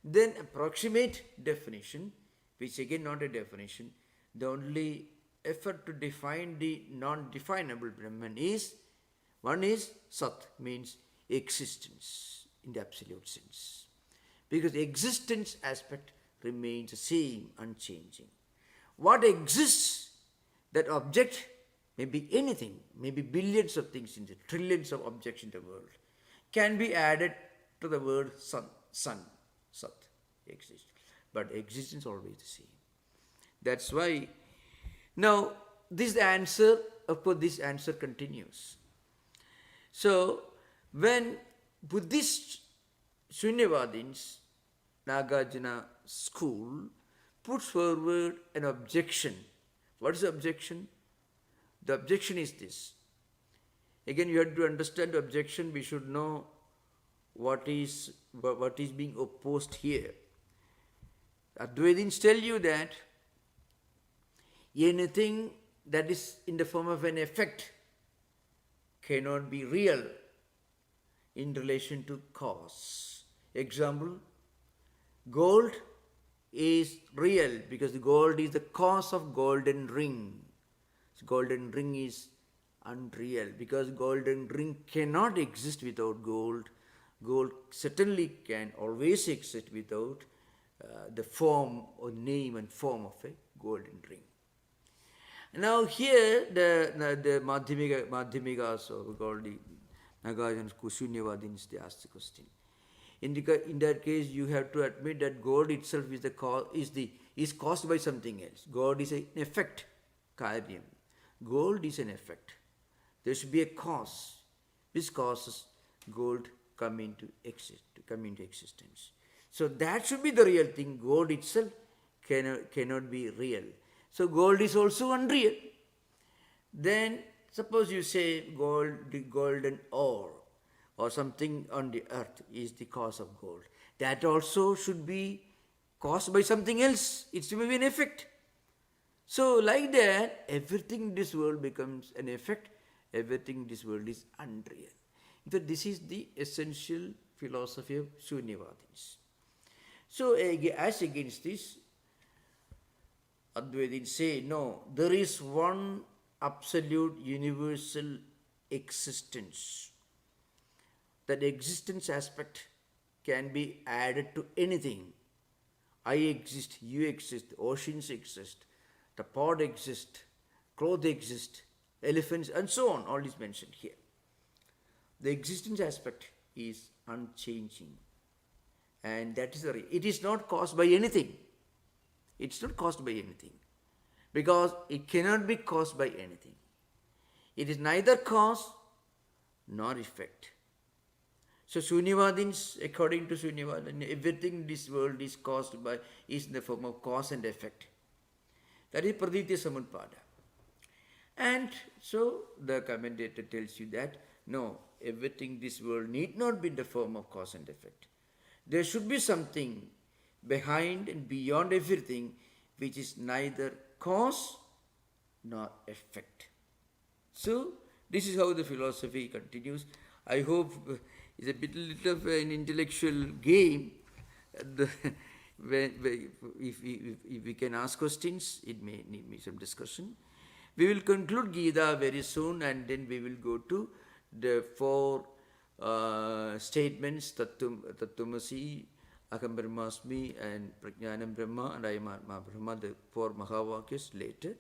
then approximate definition, which again not a definition, the only effort to define the non-definable Brahman is, one is Sat, means existence in the absolute sense. Because the existence aspect remains the same, unchanging. What exists, that object may be anything, maybe billions of things in the trillions of objects in the world, can be added to the word sun, Sat, exists. But existence is always the same. That's why, now this answer, of course this answer continues. So, when Buddhist Shunyavadins, Nagarjuna school, puts forward an objection. What is the objection? The objection is this. Again, you have to understand the objection, we should know what is being opposed here. Advaitins tell you that anything that is in the form of an effect cannot be real in relation to cause. Example, gold is real because the gold is the cause of golden ring. So golden ring is unreal because golden ring cannot exist without gold. Gold certainly can always exist without the form or name and form of a golden ring. Now the Madhyamikas, or we call the Nagarjuna's Shunyavadins, they ask the question. In that case, you have to admit that gold itself is the cause, is caused by something else. Gold is an effect, karyam. Gold is an effect. There should be a cause. Which causes gold come into existence. So that should be the real thing. Gold itself cannot be real. So gold is also unreal. Then suppose you say gold, the golden ore, or something on the earth is the cause of gold. That also should be caused by something else. It should be an effect. So like that, everything in this world becomes an effect. Everything in this world is unreal. In fact, this is the essential philosophy of Shunyavadins. So as against this, Advaitins say, no, there is one absolute universal existence. That existence aspect can be added to anything. I exist, you exist, oceans exist, the pod exists, clothes exist, elephants, and so on, all is mentioned here. The existence aspect is unchanging. And that is the reason. It is not caused by anything. It's not caused by anything. Because it cannot be caused by anything. It is neither cause nor effect. So Shunyavadins, according to Shunyavadins, everything in this world is caused by, is in the form of cause and effect. That is Praditya Samupada. And so the commentator tells you that, no, everything in this world need not be in the form of cause and effect. There should be something behind and beyond everything which is neither cause nor effect. So, this is how the philosophy continues. I hope it's a little of an intellectual game. If we can ask questions, it may need some discussion. We will conclude Gita very soon, and then we will go to the four statements, Tattvamasi, Aham Brahmasmi, and Prajnanam Brahma, and I am Atma Brahma, the 4 Mahavakyas later.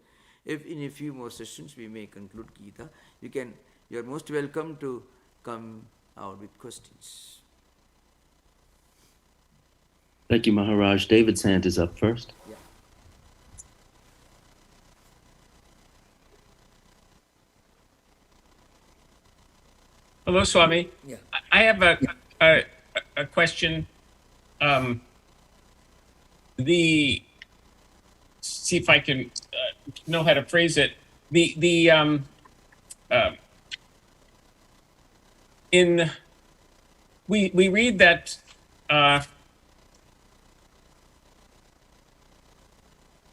If in a few more sessions we may conclude Gita, you are most welcome to come out with questions. Thank you, Maharaj. David's hand is up first. Yeah. Hello, Swami. Yeah. I have a question. See if I can know how to phrase it. We read that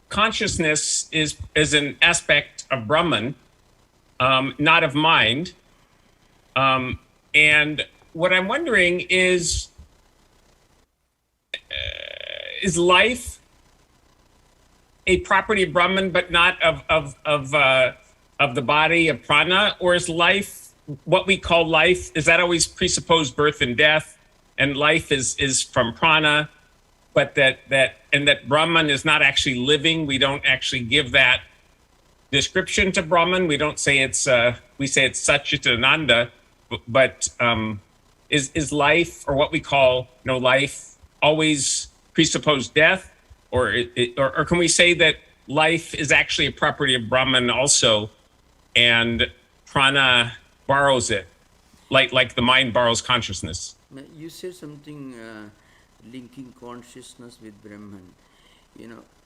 consciousness is an aspect of Brahman, not of mind. And what I'm wondering is life a property of Brahman, but not of the body, of prana? Or is life, what we call life, is that always presuppose birth and death, and life is from prana, but that Brahman is not actually living? We don't actually give that description to Brahman. We don't say we say it's Satchitananda, but is life, or what we call life, always presuppose death? Or can we say that life is actually a property of Brahman also, and prana borrows it, like the mind borrows consciousness? You said something linking consciousness with Brahman.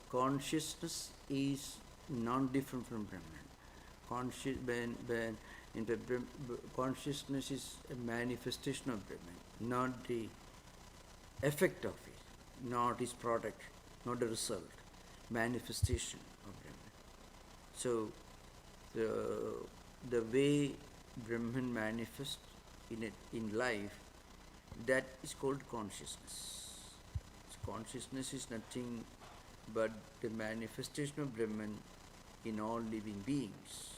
Consciousness is non-different from Brahman. Consciousness is a manifestation of Brahman, not the effect of it, not its product, not the result, manifestation of Brahman. So the way Brahman manifests in life, that is called consciousness. So consciousness is nothing but the manifestation of Brahman in all living beings.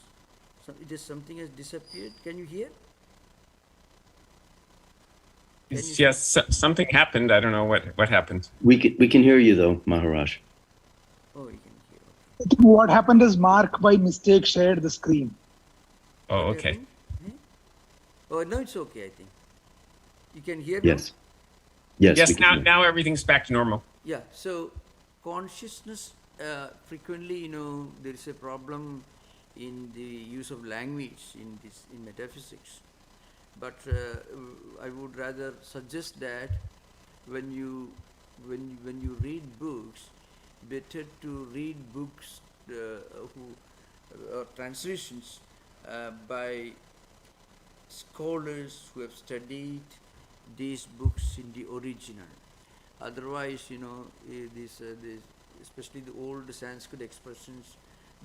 So it is something has disappeared. Can you hear? Yes, something happened. I don't know what happened. We can hear you though, Maharaj. Oh, you can hear. I think what happened is Mark by mistake shared the screen. Oh, okay. Oh, no, it's okay, I think. You can hear Yes. now? Yes. Yes, now everything's back to normal. Yeah, so consciousness, frequently, there is a problem in the use of language in metaphysics. But I would rather suggest that when you read books, better to read books translations by scholars who have studied these books in the original. Otherwise, these especially the old Sanskrit expressions,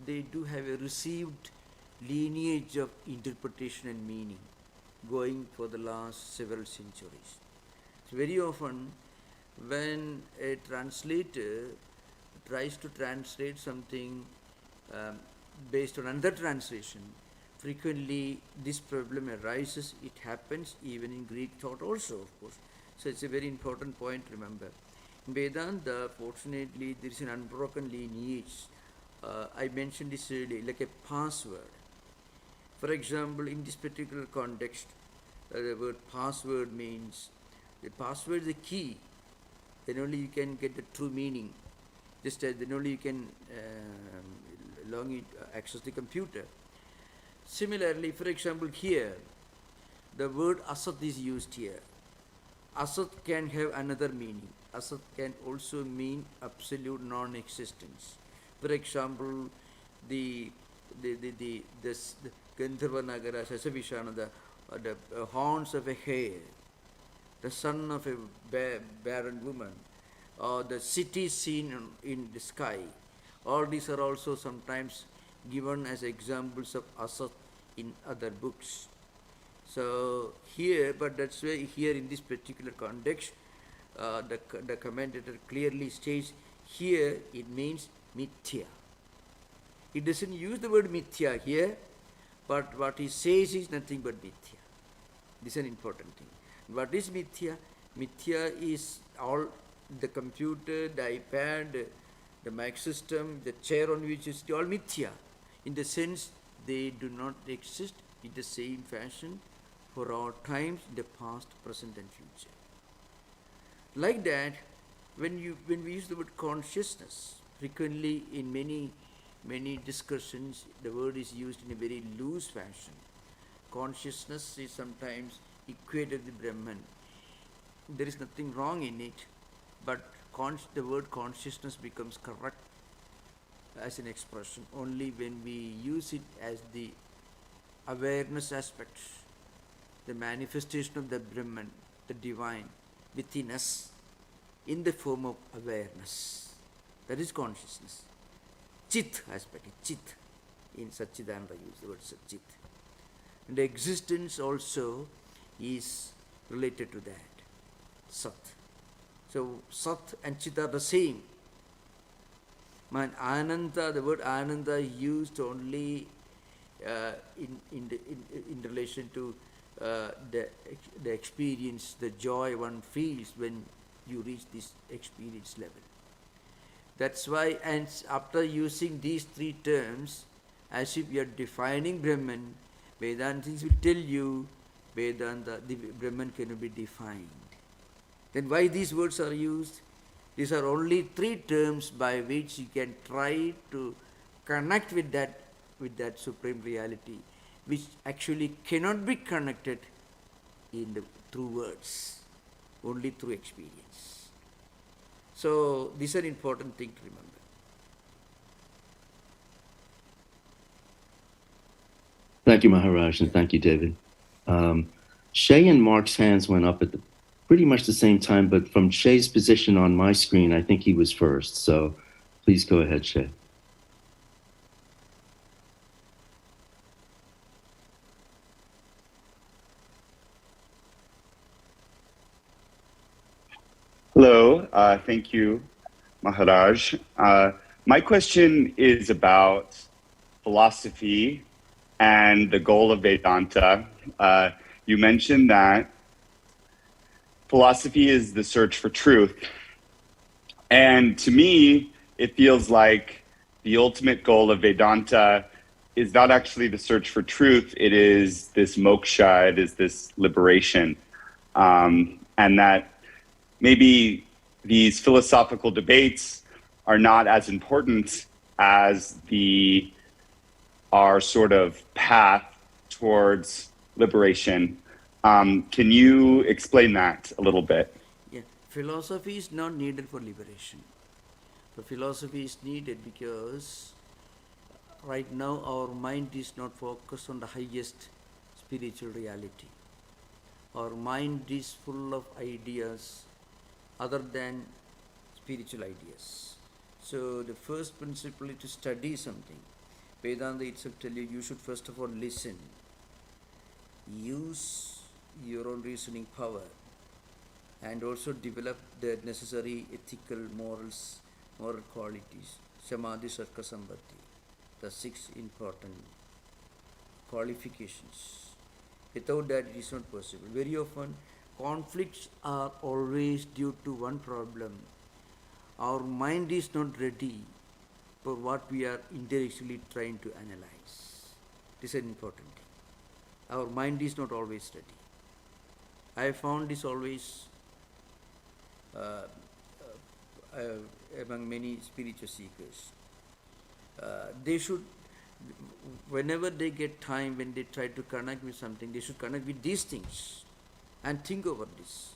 they do have a received lineage of interpretation and meaning going for the last several centuries. So very often when a translator tries to translate something based on another translation, frequently this problem arises. It happens even in Greek thought also, of course. So it's a very important point to remember. In Vedanta, fortunately, there is an unbroken lineage. I mentioned this earlier, like a password. For example, in this particular context, the word password means, the password is the key. Then only you can get the true meaning. Then only you can access the computer. Similarly, for example, here, the word asat is used here. Asat can have another meaning. Asat can also mean absolute non-existence. For example, the Gandharva Nagara, Sasavishana, the horns of a hare, the son of a barren woman, or the city seen in the sky. All these are also sometimes given as examples of asat in other books. So here, but that's why here in this particular context, the commentator clearly states here it means mithya. It doesn't use the word mithya here, but what he says is nothing but mithya. This is an important thing. What is mithya? Mithya is all the computer, the iPad, the mic system, the chair on which you sit, all mithya. In the sense they do not exist in the same fashion for all times, in the past, present and future. Like that, when we use the word consciousness, frequently in many discussions, the word is used in a very loose fashion. Consciousness is sometimes equated with Brahman. There is nothing wrong in it, but the word consciousness becomes correct as an expression only when we use it as the awareness aspect, the manifestation of the Brahman, the divine within us in the form of awareness. That is consciousness. Chit aspect, chit. In Satchidananda use the word chit. And the existence also is related to that, Sat. So Sat and Chit are the same. Man, Ananda, the word Ananda is used only in relation to the experience, the joy one feels when you reach this experience level. That's why, and after using these three terms, as if you are defining Brahman, Vedantins will tell you Vedanta, the Brahman cannot be defined. Then why these words are used? These are only three terms by which you can try to connect with that supreme reality, which actually cannot be connected through words, only through experience. So this is an important thing to remember. Thank you, Maharaj, and thank you, David. Shay and Mark's hands went up at pretty much the same time, but from Shay's position on my screen, I think he was first. So please go ahead, Shay. Hello, thank you, Maharaj. My question is about philosophy and the goal of Vedanta. You mentioned that philosophy is the search for truth. And to me, it feels like the ultimate goal of Vedanta is not actually the search for truth, it is this moksha, it is this liberation. And that maybe these philosophical debates are not as important as our sort of path towards liberation. Can you explain that a little bit? Yeah, philosophy is not needed for liberation. The philosophy is needed because right now our mind is not focused on the highest spiritual reality. Our mind is full of ideas other than spiritual ideas. So the first principle is to study something. Vedanta itself tells you, you should first of all listen. Use your own reasoning power and also develop the necessary ethical moral qualities. Samadhi, Sarka, Sambhati, the 6 important qualifications. Without that, it is not possible. Very often, conflicts are always due to one problem. Our mind is not ready for what we are intellectually trying to analyze. This is an important thing. Our mind is not always ready. I have found this always among many spiritual seekers. They should, whenever they get time, when they try to connect with something, they should connect with these things and think over this.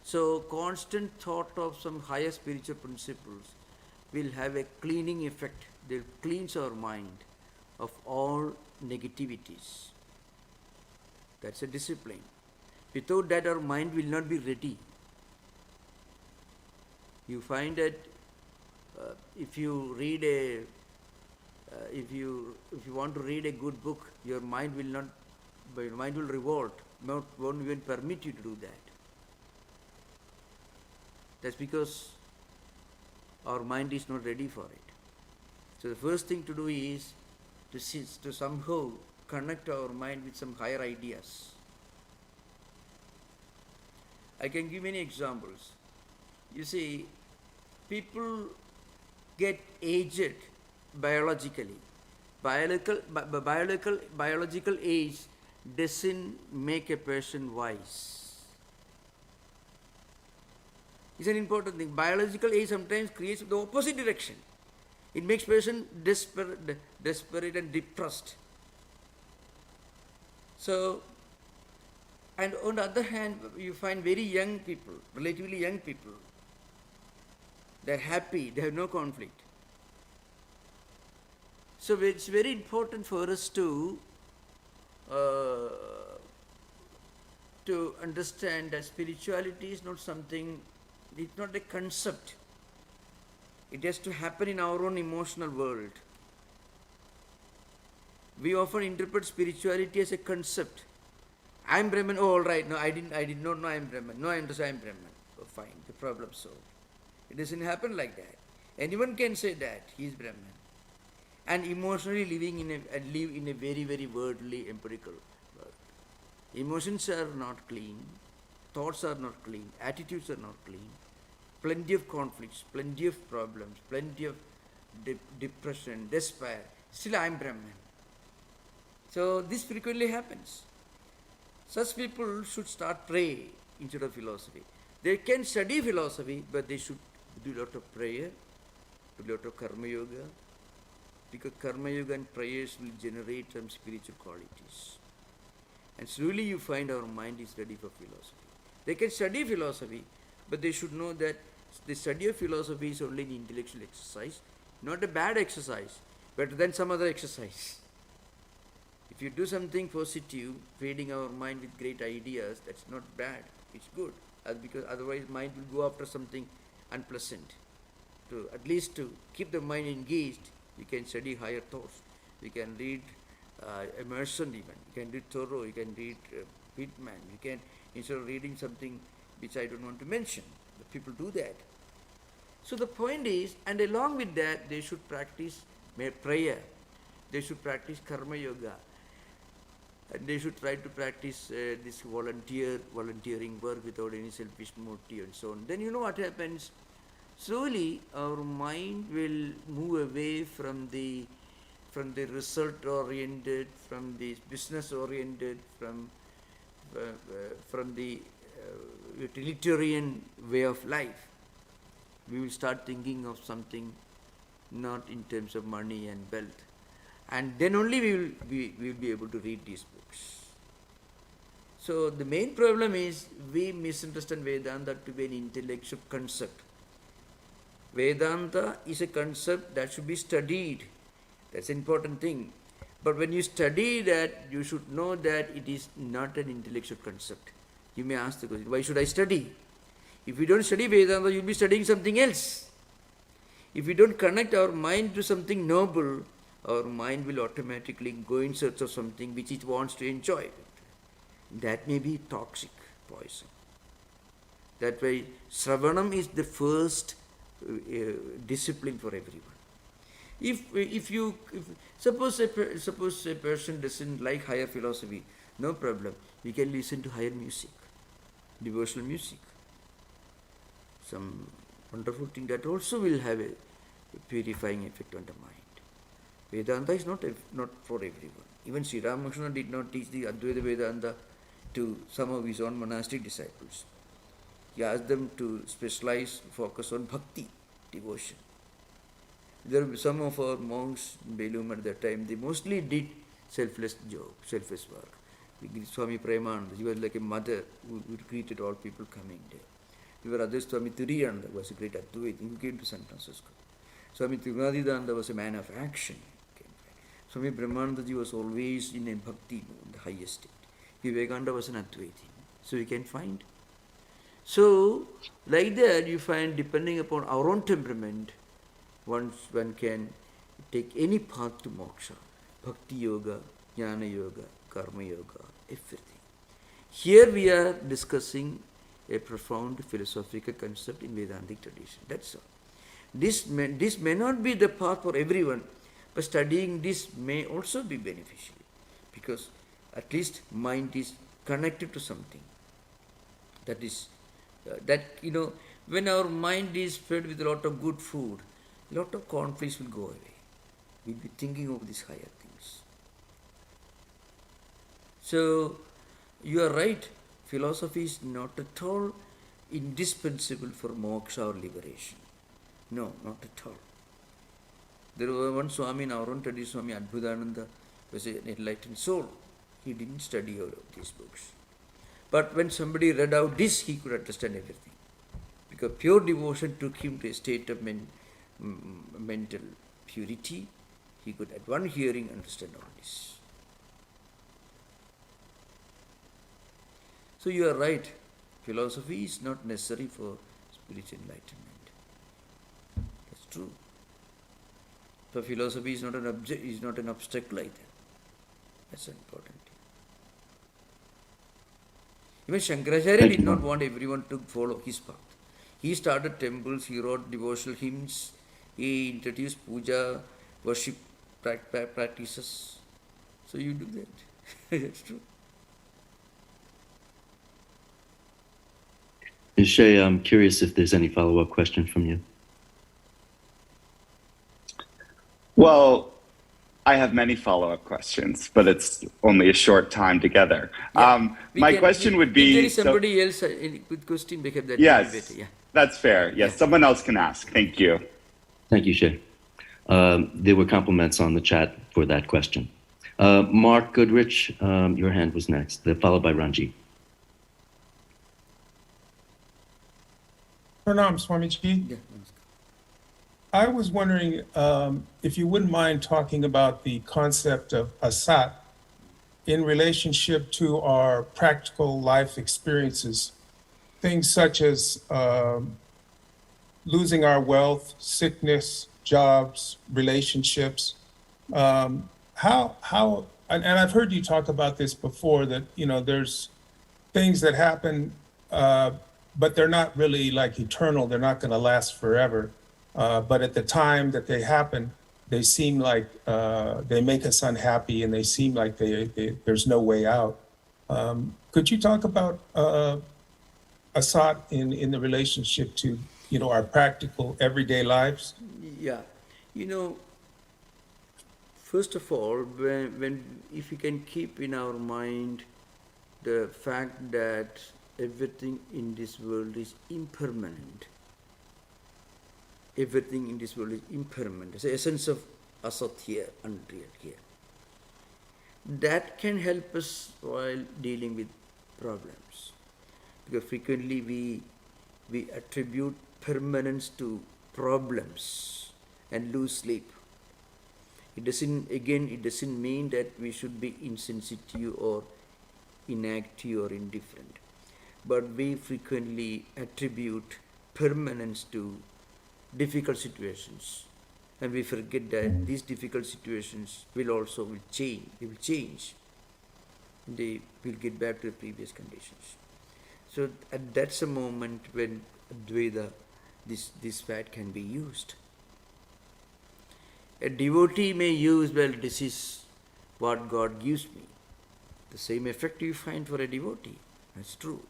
So constant thought of some higher spiritual principles will have a cleaning effect. They'll cleanse our mind of all negativities. That's a discipline. Without that, our mind will not be ready. You find that if you read if you want to read a good book, your mind will revolt. Won't even permit you to do that. That's because our mind is not ready for it. So the first thing to do is to somehow connect our mind with some higher ideas. I can give many examples. You see, people get aged biologically. Biological age doesn't make a person wise. It's an important thing. Biological age sometimes creates the opposite direction. It makes person desperate and depressed. So, and on the other hand, you find very young people, relatively young people. They're happy, they have no conflict. So it's very important for us to understand that spirituality is not something, it's not a concept. It has to happen in our own emotional world. We often interpret spirituality as a concept. I am Brahman. Oh, all right. No, I did not know I am Brahman. No, I understand I am Brahman. Oh, fine. The problem solved. It doesn't happen like that. Anyone can say that he is Brahman, and emotionally live in a very, very worldly, empirical world. Emotions are not clean. Thoughts are not clean. Attitudes are not clean. Plenty of conflicts. Plenty of problems. Plenty of depression, despair. Still, I am Brahman. So this frequently happens. Such people should start pray instead of philosophy. They can study philosophy, but they should do a lot of prayer, do a lot of karma yoga, because karma yoga and prayers will generate some spiritual qualities. And slowly you find our mind is ready for philosophy. They can study philosophy, but they should know that the study of philosophy is only an intellectual exercise, not a bad exercise, better than some other exercise. If you do something positive, feeding our mind with great ideas, that's not bad, it's good. Because otherwise mind will go after something unpleasant. At least to keep the mind engaged, you can study higher thoughts. You can read Emerson even. You can read Thoreau, you can read Whitman. You can, instead of reading something which I don't want to mention, but people do that. So the point is, and along with that, they should practice prayer. They should practice karma yoga. And they should try to practice this volunteering work without any selfish motive and so on. Then you know what happens? Slowly our mind will move away from the result oriented, from the business oriented, from the utilitarian way of life. We will start thinking of something not in terms of money and wealth. And then only we will be able to read these books. So the main problem is we misunderstand Vedanta to be an intellectual concept. Vedanta is a concept that should be studied. That's an important thing. But when you study that, you should know that it is not an intellectual concept. You may ask the question, why should I study? If we don't study Vedanta, you'll be studying something else. If we don't connect our mind to something noble, our mind will automatically go in search of something which it wants to enjoy. That may be toxic poison. That way, Sravanam is the first discipline for everyone. If suppose a person doesn't like higher philosophy, no problem. You can listen to higher music, devotional music. Some wonderful thing that also will have a purifying effect on the mind. Vedanta is not for everyone. Even Sri Ramakrishna did not teach the Advaita Vedanta to some of his own monastic disciples. He asked them to focus on bhakti, devotion. There were some of our monks in Belum at that time, they mostly did selfless work. Swami Premananda, he was like a mother who greeted all people coming there. There were others, Swami Turiyananda was a great Advaita who came to San Francisco. Swami Tirunadidanda was a man of action. Swami Brahmanandaji was always in a bhakti mode, the highest state. Vivekananda was an Advaita. So you can find. So, like that, you find, depending upon our own temperament, one can take any path to moksha. Bhakti yoga, jnana yoga, karma yoga, everything. Here we are discussing a profound philosophical concept in Vedantic tradition. That's all. This may not be the path for everyone, but studying this may also be beneficial, because at least mind is connected to something that is That, when our mind is fed with a lot of good food, a lot of conflicts will go away. We'll be thinking of these higher things. So, you are right. Philosophy is not at all indispensable for moksha or liberation. No, not at all. There was one Swami in our own tradition, Swami Advaita, was an enlightened soul. He didn't study all of these books. But when somebody read out this, he could understand everything. Because pure devotion took him to a state of mental purity. He could at one hearing understand all this. So you are right. Philosophy is not necessary for spiritual enlightenment. That's true. So philosophy is not an obstacle either. That's important. Even Shankaracharya did not want everyone to follow his path. He started temples, he wrote devotional hymns, he introduced puja, worship practices. So you do that. That's true. Shay, I'm curious if there's any follow-up question from you. Well, I have many follow-up questions, but it's only a short time together. Yeah. My question would be... If there is somebody else with question, we have that. Yes, Yeah. that's fair. Yes, someone else can ask. Thank you. Thank you, Shay. There were compliments on the chat for that question. Mark Goodrich, your hand was next, followed by Ranji. Pranam, Swamiji. Yeah. I was wondering if you wouldn't mind talking about the concept of asat in relationship to our practical life experiences, things such as losing our wealth, sickness, jobs, relationships. And I've heard you talk about this before, that there's things that happen, but they're not really like eternal. They're not going to last forever. But at the time that they happen, they seem like they make us unhappy, and they seem like there's no way out. Could you talk about asat in the relationship to our practical everyday lives? Yeah. First of all, if we can keep in our mind the fact that everything in this world is impermanent. Everything in this world is impermanent. It's the essence of asat here, unreal here. That can help us while dealing with problems. Because frequently we attribute permanence to problems and lose sleep. It doesn't mean that we should be insensitive or inactive or indifferent. But we frequently attribute permanence to difficult situations, and we forget that these difficult situations will change. They will change. They will get back to the previous conditions. So that's a moment when Advaita, this fact can be used. A devotee may use, well, this is what God gives me. The same effect you find for a devotee. That's true.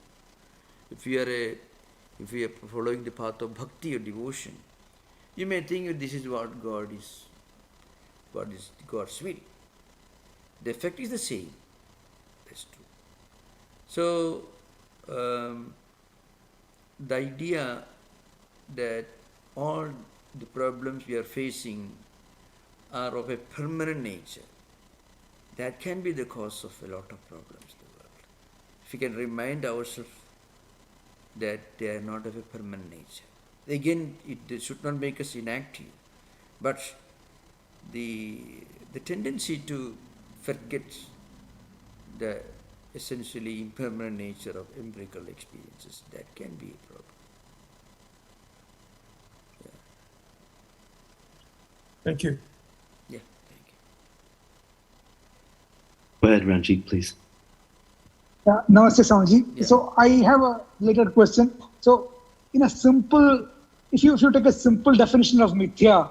If we are following the path of bhakti or devotion, you may think that this is what is God's will. The effect is the same. That's true. So, the idea that all the problems we are facing are of a permanent nature, that can be the cause of a lot of problems in the world. If we can remind ourselves that they are not of a permanent nature. Again, it should not make us inactive, but the tendency to forget the essentially impermanent nature of empirical experiences, that can be a problem. Yeah. Thank you. Yeah, thank you. Go ahead, Ranjit, please. Namaste, Swamiji. Yeah. So I have a related question. So in a simple, if you take a simple definition of mithya,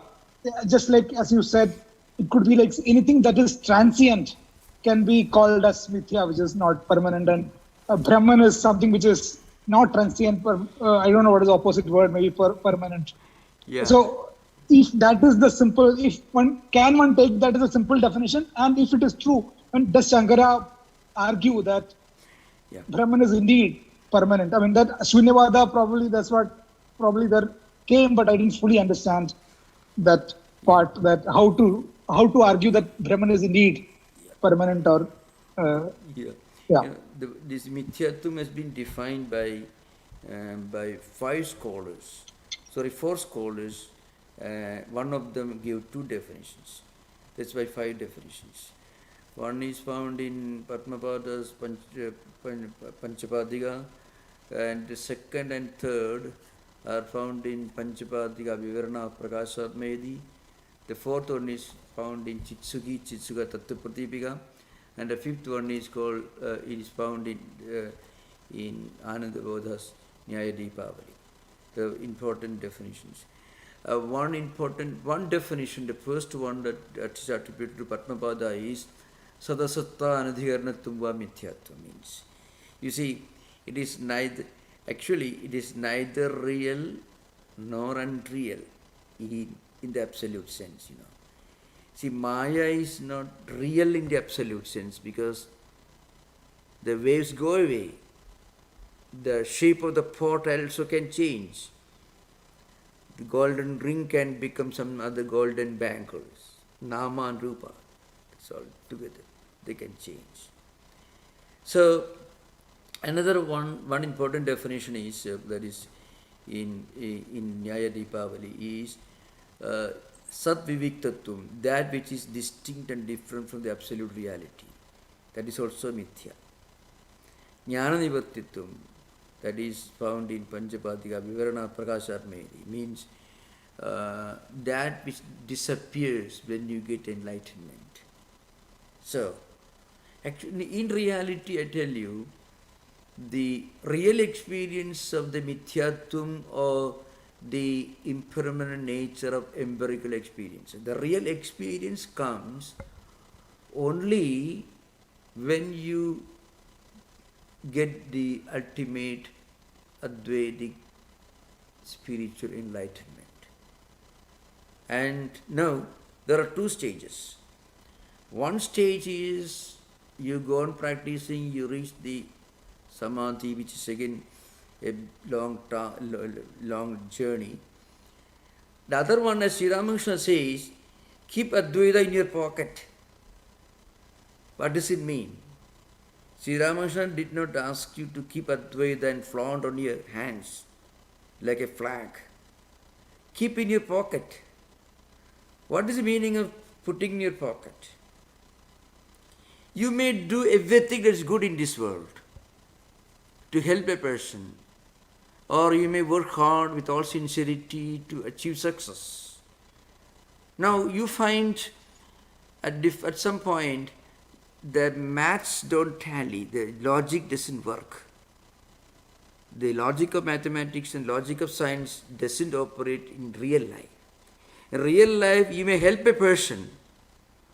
just like as you said, it could be like anything that is transient can be called as mithya, which is not permanent, and Brahman is something which is not transient, I don't know what is the opposite word, maybe permanent. Yeah. So if that is the simple, if one take that as a simple definition, and if it is true, and does Shankara argue that Yeah. Brahman is indeed permanent? I mean, that Shunyavada, probably that's what probably there came, but I didn't fully understand that part, that how to argue that Brahman is indeed permanent or Yeah. yeah. You know, this Mithyatvam has been defined by four scholars. One of them gave two definitions. That's why five definitions. One is found in Padmapada's Panchapadika, and the second and third are found in Panchapadika Vivarana Prakashatmedi. The fourth one is found in Chitsuga Tattwapratipika, and the fifth one is called, it is found in Ananda Bodha's Nyaya Deepavali. The important definitions. One definition, the first one that is attributed to Padmapada is Sadasatta Anadhikaranatum va Mithyatva, means. You see, it is neither real nor unreal in the absolute sense, you know. See, Maya is not real in the absolute sense because the waves go away. The shape of the pot also can change. The golden ring can become some other golden bangles. Nama and Rupa, it's all together. They can change. So, another one important definition is, that is in Nyaya Deepavali, is Sat Viviktatum, that which is distinct and different from the absolute reality. That is also Mithya. Jnana Nivartitvam, that is found in Panchapadika Vivarana Prakashatmedi, means that which disappears when you get enlightenment. So, actually, in reality, I tell you, the real experience of the Mithyatvam or the impermanent nature of empirical experience. The real experience comes only when you get the ultimate Advaitic spiritual enlightenment. And now there are two stages. One stage is you go on practicing, you reach the Samadhi, which is again a long journey. The other one, as Sri Ramakrishna says, keep Advaita in your pocket. What does it mean? Sri Ramakrishna did not ask you to keep Advaita and flaunt on your hands like a flag. Keep in your pocket. What is the meaning of putting in your pocket? You may do everything that is good in this world to help a person, or you may work hard with all sincerity to achieve success. Now you find at some point the maths don't tally, the logic doesn't work. The logic of mathematics and logic of science doesn't operate in real life. In real life, you may help a person,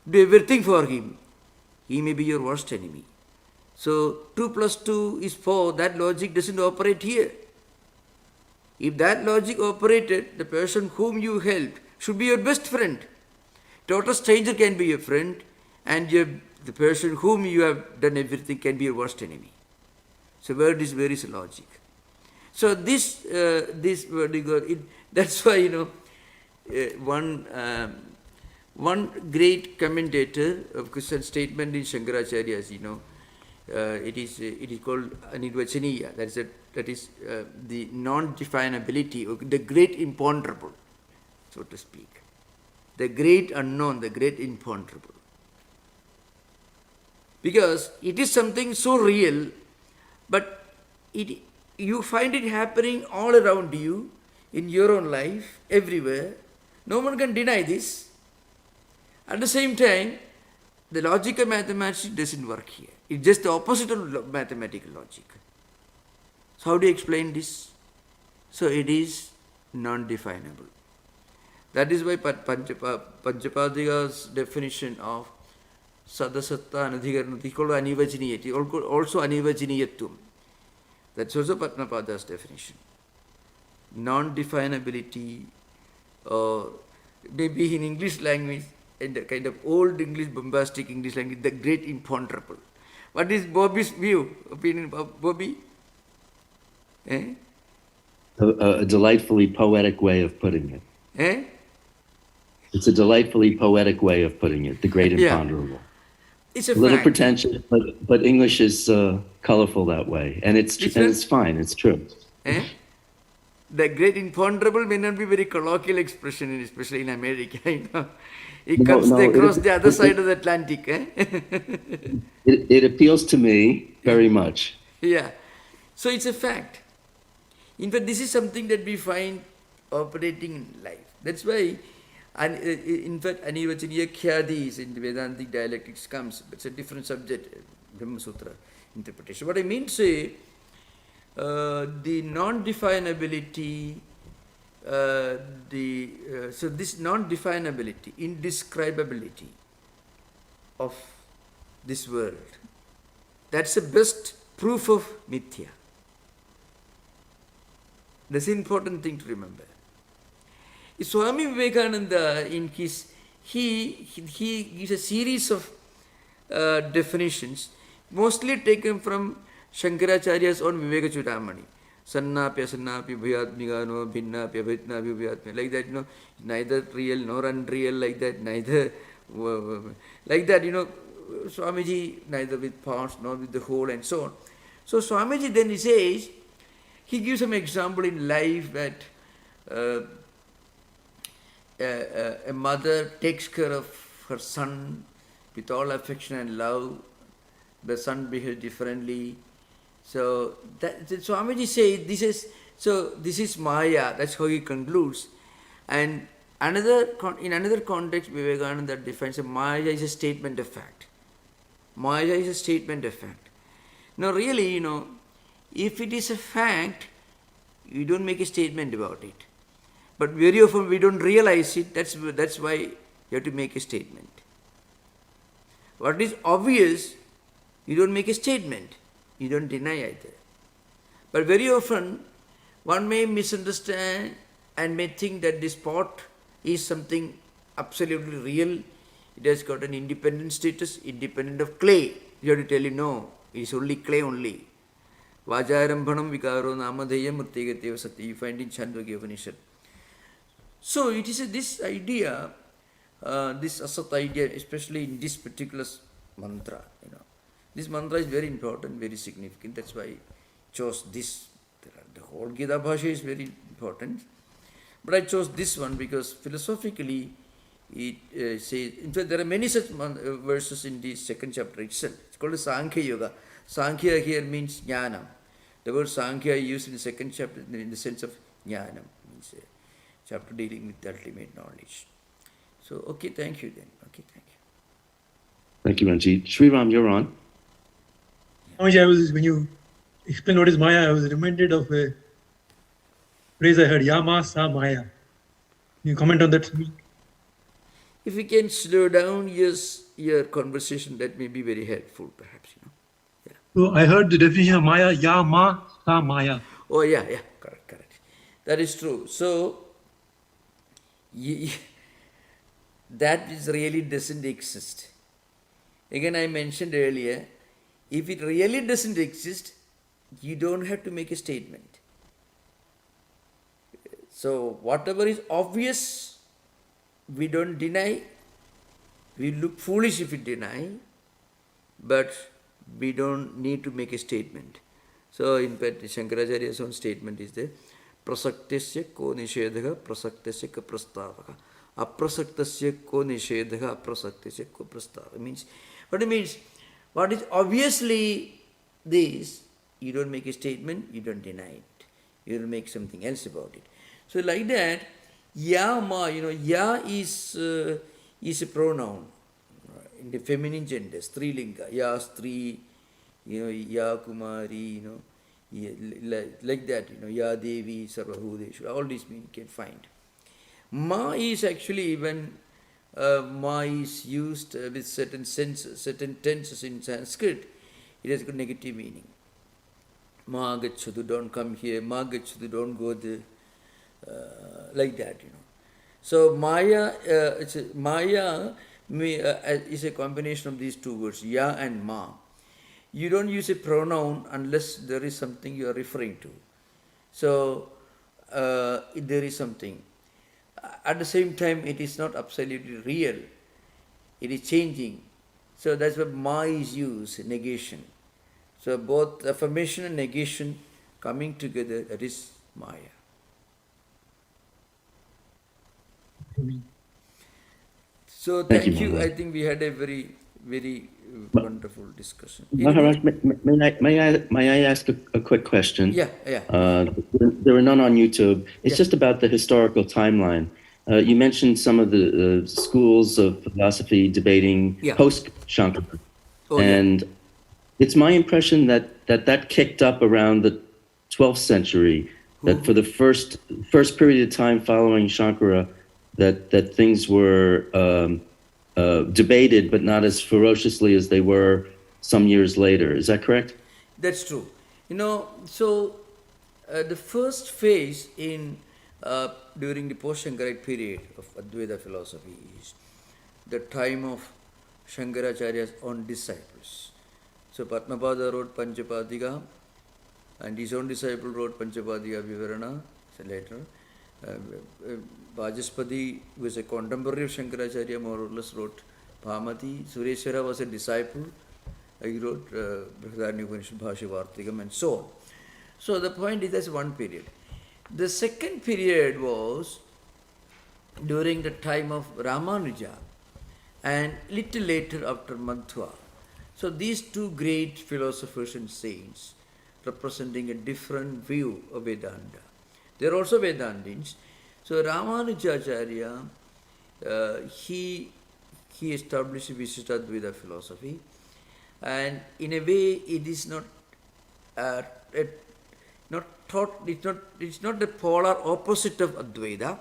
do everything for him. He may be your worst enemy. So 2 plus 2 is 4, that logic doesn't operate here. If that logic operated, the person whom you helped should be your best friend. Total stranger can be your friend, and the person whom you have done everything can be your worst enemy. So where is logic? So that's why, one great commentator of Christian statement in Shankaracharya's, it is called Anirvachaniya. That is the non-definability, or the great imponderable, so to speak. The great unknown, the great imponderable. Because it is something so real, but you find it happening all around you, in your own life, everywhere. No one can deny this. At the same time, the logic of mathematics doesn't work here. It's just the opposite of mathematical logic. So how do you explain this? So it is non-definable. That is why Panchapadika's definition of Sadasatta Anadhikarana is called Anivachiniyati, also Anivachiniyatvam. That's also Padmapada's definition. Non-definability, or maybe in English language, in the kind of old English, bombastic English language, the great imponderable. What is Bobby's view, opinion of Bobby? Eh? A delightfully poetic way of putting it. Eh? It's a delightfully poetic way of putting it, the great imponderable. It's a little fact. pretentious, but English is colorful that way, and it's fine. It's true. Eh? The great imponderable may not be very colloquial expression, especially in America. You know, it comes across the other side of the Atlantic. Eh? It appeals to me very much. Yeah. So it's a fact. In fact, this is something that we find operating in life. That's why, and in fact, Anirvachaniya Khyadis in the Vedantic dialectics comes. It's a different subject, Brahma Sutra interpretation. What I mean to say, the non-definability, so this non-definability, indescribability of this world, that's the best proof of mithya. That's an important thing to remember. Swami Vivekananda, in his, he gives a series of definitions, mostly taken from Shankaracharya's own Viveka Chudamani. Sannapya sannapi bhayatmigano bhinnapya bhitnapi bhayatmi. Like that, you know, neither real nor unreal, like that, neither, like that, you know, Swamiji, neither with parts nor with the whole, and so on. So Swamiji then he says, he gives some example in life that a mother takes care of her son with all affection and love. The son behaves differently. So Swamiji says this is Maya. That's how he concludes. And in another context, Vivekananda defines that Maya is a statement of fact. Maya is a statement of fact. Now, really, you know, if it is a fact, you don't make a statement about it. But very often we don't realize it. That's why you have to make a statement. What is obvious, you don't make a statement. You don't deny either. But very often, one may misunderstand and may think that this pot is something absolutely real. It has got an independent status, independent of clay. You have to tell you, no, it is only clay only. Vajayarambhanam vikaro namadheya murtigateva sati. You find in Chandogya Upanishad. So it is this idea, this asat idea, especially in this particular mantra, you know. This mantra is very important, very significant. That's why I chose this. The whole Gita Bhasha is very important. But I chose this one because philosophically it says, in fact, there are many such verses in the second chapter itself. It's called Sankhya Yoga. Sankhya here means jnanam. The word Sankhya is used in the second chapter in the sense of jnanam, means a chapter dealing with the ultimate knowledge. So, okay, thank you then. Okay, thank you. Thank you, Ranjit. Sriram, you're on. When you explained what is Maya, I was reminded of a phrase I heard, Yama Sa Maya. Can you comment on that? If you can slow down your conversation, that may be very helpful, perhaps. You know. Yeah. So I heard the definition of Maya, Yama Sa Maya. Oh, yeah, correct. That is true. So, that is really doesn't exist. Again, I mentioned earlier, if it really doesn't exist, you don't have to make a statement. So, whatever is obvious, we don't deny. We look foolish if we deny, but we don't need to make a statement. So, in fact, Shankaracharya's own statement is there. Prasaktasya ko nishedha prasaktasya ka prastavaka. Aprasaktasya ko nishedha aprasaktasya ko prastava. What it means, what is obviously this, you don't make a statement, you don't deny it. You don't make something else about it. So like that, ya ma, you know, ya is a pronoun in the feminine gender, strilinga, ya stri, you know, ya kumari, you know, like that, you know, ya devi, sarvabhuteshu, all these you can find. Ma is actually when ma is used with certain senses, certain tenses in Sanskrit, it has got negative meaning. Ma gachadu, don't come here, ma gachadu, don't go there, like that, So Maya, is a combination of these two words, ya and ma. You don't use a pronoun unless there is something you are referring to. So there is something. At the same time, it is not absolutely real. It is changing. So that's why ma is used, negation. So both affirmation and negation coming together, that is Maya. So thank you. Maharaj. I think we had a very, very wonderful discussion. Maharaj, may I ask a quick question? Yeah. There are none on YouTube. It's Yeah. just about the historical timeline. You mentioned some of the schools of philosophy debating post-Shankara. And it's my impression that kicked up around the 12th century, that for the first period of time following Shankara, that things were debated, but not as ferociously as they were some years later. Is that correct? That's true. So the first phase in during the post-Shankarite period of Advaita philosophy is the time of Shankaracharya's own disciples. So Padmapada wrote Panchapadika, and his own disciple wrote Panchapadika Vivarana later. Vajaspati was a contemporary of Shankaracharya, more or less wrote Bhamati. Sureshwara was a disciple. He wrote Brihadaranya Upanishad, Bhashya Vartikam, and so on. So the point is that's one period. The second period was during the time of Ramanuja and little later after Madhva. So these two great philosophers and saints representing a different view of Vedanta. They are also Vedantins. So Ramanujacharya, he established Visishtadvaita philosophy, and in a way it is not it's not the polar opposite of Advaita.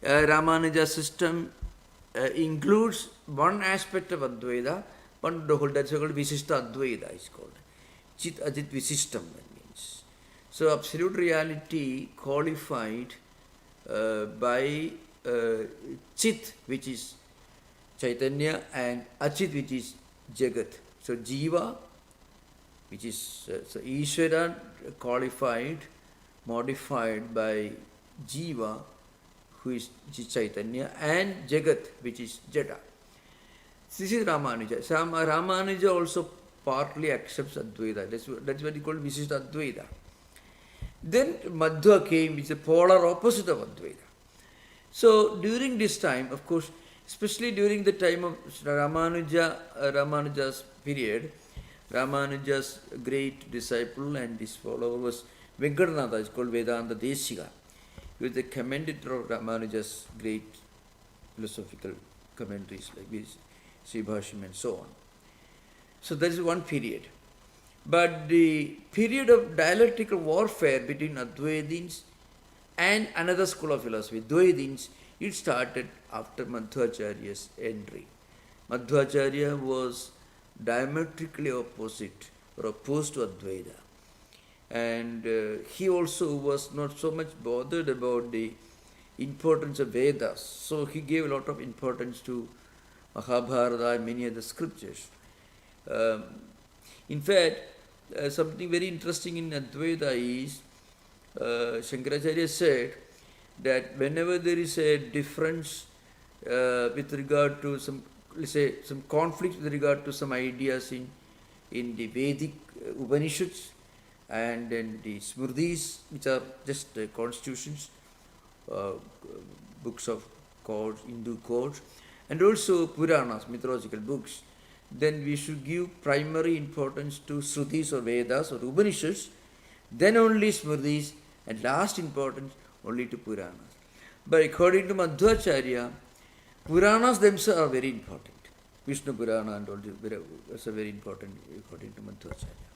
Ramanuja's system includes one aspect of Advaita, but the whole, that's called Visishta Advaita is called. Chit Ajit Visishtam, that means. So absolute reality qualified by Chit, which is Chaitanya, and Achit, which is Jagat. So Jiva, which is so Ishvara qualified, modified by Jiva, who is Chaitanya, and Jagat, which is Jada. This is Ramanuja. Ramanuja also partly accepts Advaita. That's what he called Visishta Advaita. Then Madhva came, which is the polar opposite of Advaita. So during this time, of course, especially during the time of Ramanuja's period, Ramanuja's great disciple and his follower was Venkatanatha, is called Vedanta Desika. He was the commentator of Ramanuja's great philosophical commentaries like this, Sri Bhasham and so on. So that is one period. But the period of dialectical warfare between Advaitins and another school of philosophy, Dvaitins, it started after Madhvacharya's entry. Madhvacharya was diametrically opposite or opposed to Advaita. And he also was not so much bothered about the importance of Vedas. So he gave a lot of importance to Mahabharata and many other scriptures. In fact, something very interesting in Advaita is Shankaracharya said that whenever there is a difference with regard to some, let's say, some conflict with regard to some ideas in the Vedic Upanishads and then the Smrtis, which are just constitutions, books of codes, Hindu codes, and also Puranas, mythological books, then we should give primary importance to Srutis or Vedas or Upanishads, then only Smrtis, and last importance only to Puranas. But according to Madhvacharya, Puranas themselves are very important. Vishnu Purana and all this are very important according to Madhvacharya.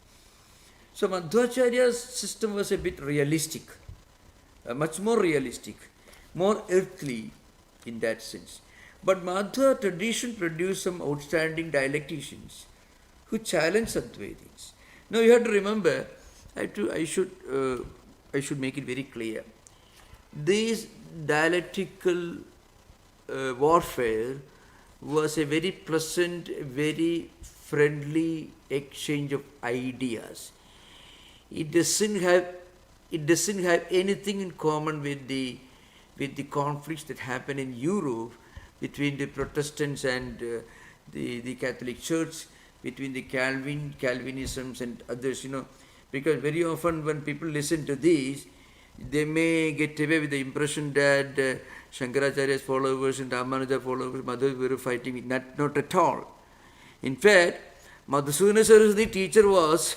So Madhvacharya's system was a bit realistic, much more realistic, more earthly in that sense. But Madhva tradition produced some outstanding dialecticians who challenged Advaitins. Now you have to remember, I should make it very clear. This dialectical warfare was a very pleasant, very friendly exchange of ideas. It doesn't have anything in common with the conflicts that happen in Europe between the Protestants and the Catholic Church, between the Calvinisms and others, because very often when people listen to these, they may get away with the impression that Shankaracharya's followers and Ramanuja followers, Madhva were fighting. Not at all. In fact, Madhusudana Saraswati teacher was,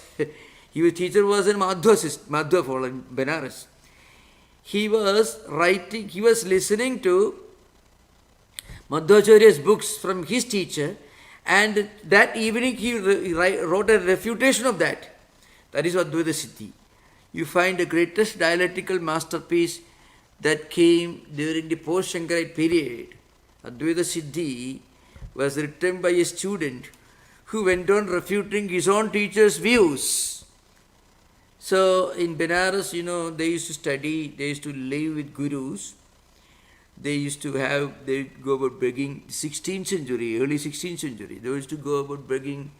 his teacher was a Madhva follower in Benares. He was listening to Madhvacharya's books from his teacher, and that evening he wrote a refutation of that. That is Advaita Siddhi. You find the greatest dialectical masterpiece that came during the post-Shankarite period. Advaita Siddhi was written by a student who went on refuting his own teacher's views. So in Benares, they used to study, they used to live with gurus. They used to go about begging, 16th century, early 16th century. They used to go about begging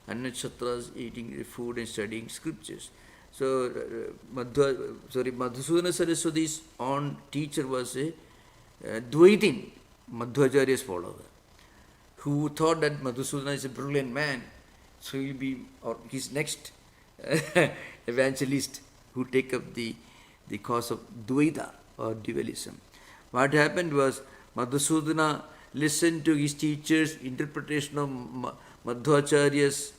annakshatras, eating food and studying scriptures. So Madhusudana Saraswati's own teacher was a Dvaitin, Madhvacharya's follower, who thought that Madhusudana is a brilliant man, so he'll be his next evangelist who take up the cause of Dvaita or dualism. What happened was Madhusudana listened to his teacher's interpretation of Madhvacharya's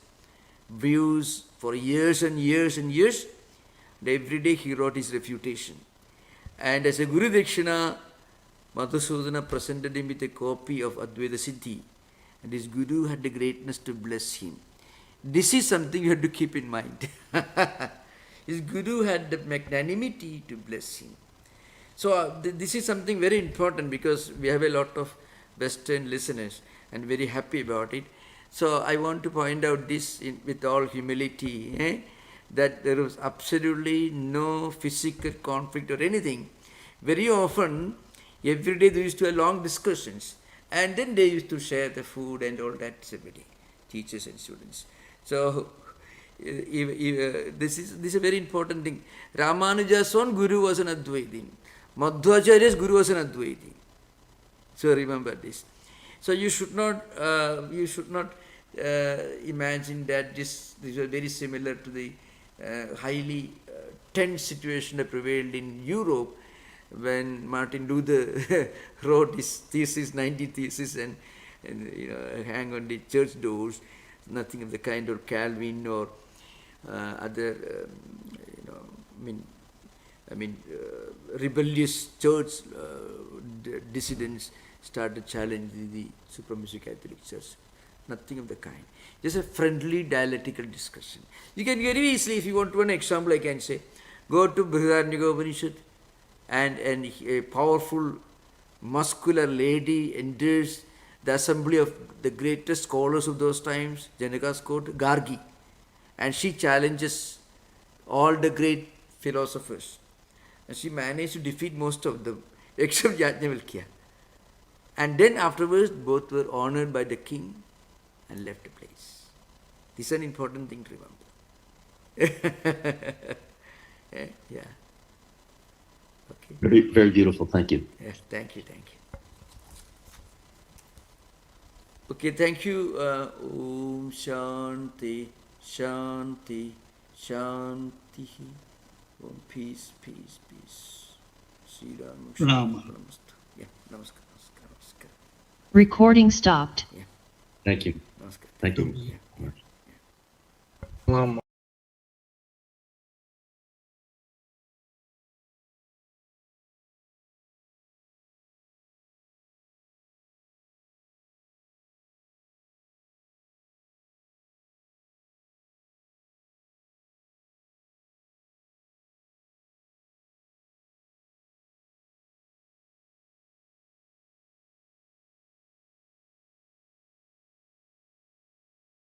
views for years and years and years. And every day he wrote his refutation. And as a Guru Dakshina, Madhusudana presented him with a copy of Advaita Siddhi. And his Guru had the greatness to bless him. This is something you have to keep in mind. His Guru had the magnanimity to bless him. So this is something very important, because we have a lot of Western listeners and very happy about it. So I want to point out this with all humility, that there was absolutely no physical conflict or anything. Very often, every day they used to have long discussions, and then they used to share the food and all that, everybody, teachers and students. So this is a very important thing. Ramanuja's own Guru was an Advaitin. Madhvacharya's Guru was an Advaiti. So remember this. So you should not imagine that this was very similar to the highly tense situation that prevailed in Europe when Martin Luther wrote his thesis, 90 thesis, and hang on the church doors. Nothing of the kind, or Calvin or other, rebellious church dissidents started challenging the supremacy Catholic Church. Nothing of the kind. Just a friendly dialectical discussion. You can very easily, if you want one example, I can say, go to Brihadaranyaka Upanishad, and a powerful muscular lady enters the assembly of the greatest scholars of those times, Janaka's court, Gargi, and she challenges all the great philosophers. And she managed to defeat most of them, except Yajnavalkya. And then afterwards, both were honored by the king and left the place. This is an important thing to remember. Yeah. Okay. Very, very beautiful. Thank you. Yes, thank you. Okay, thank you. Om Shanti, Shanti, Shanti. Om peace. Sri Ram. Yeah, namaskar. Recording stopped. Yeah. Thank you. Namaskar. Thank you. Yeah.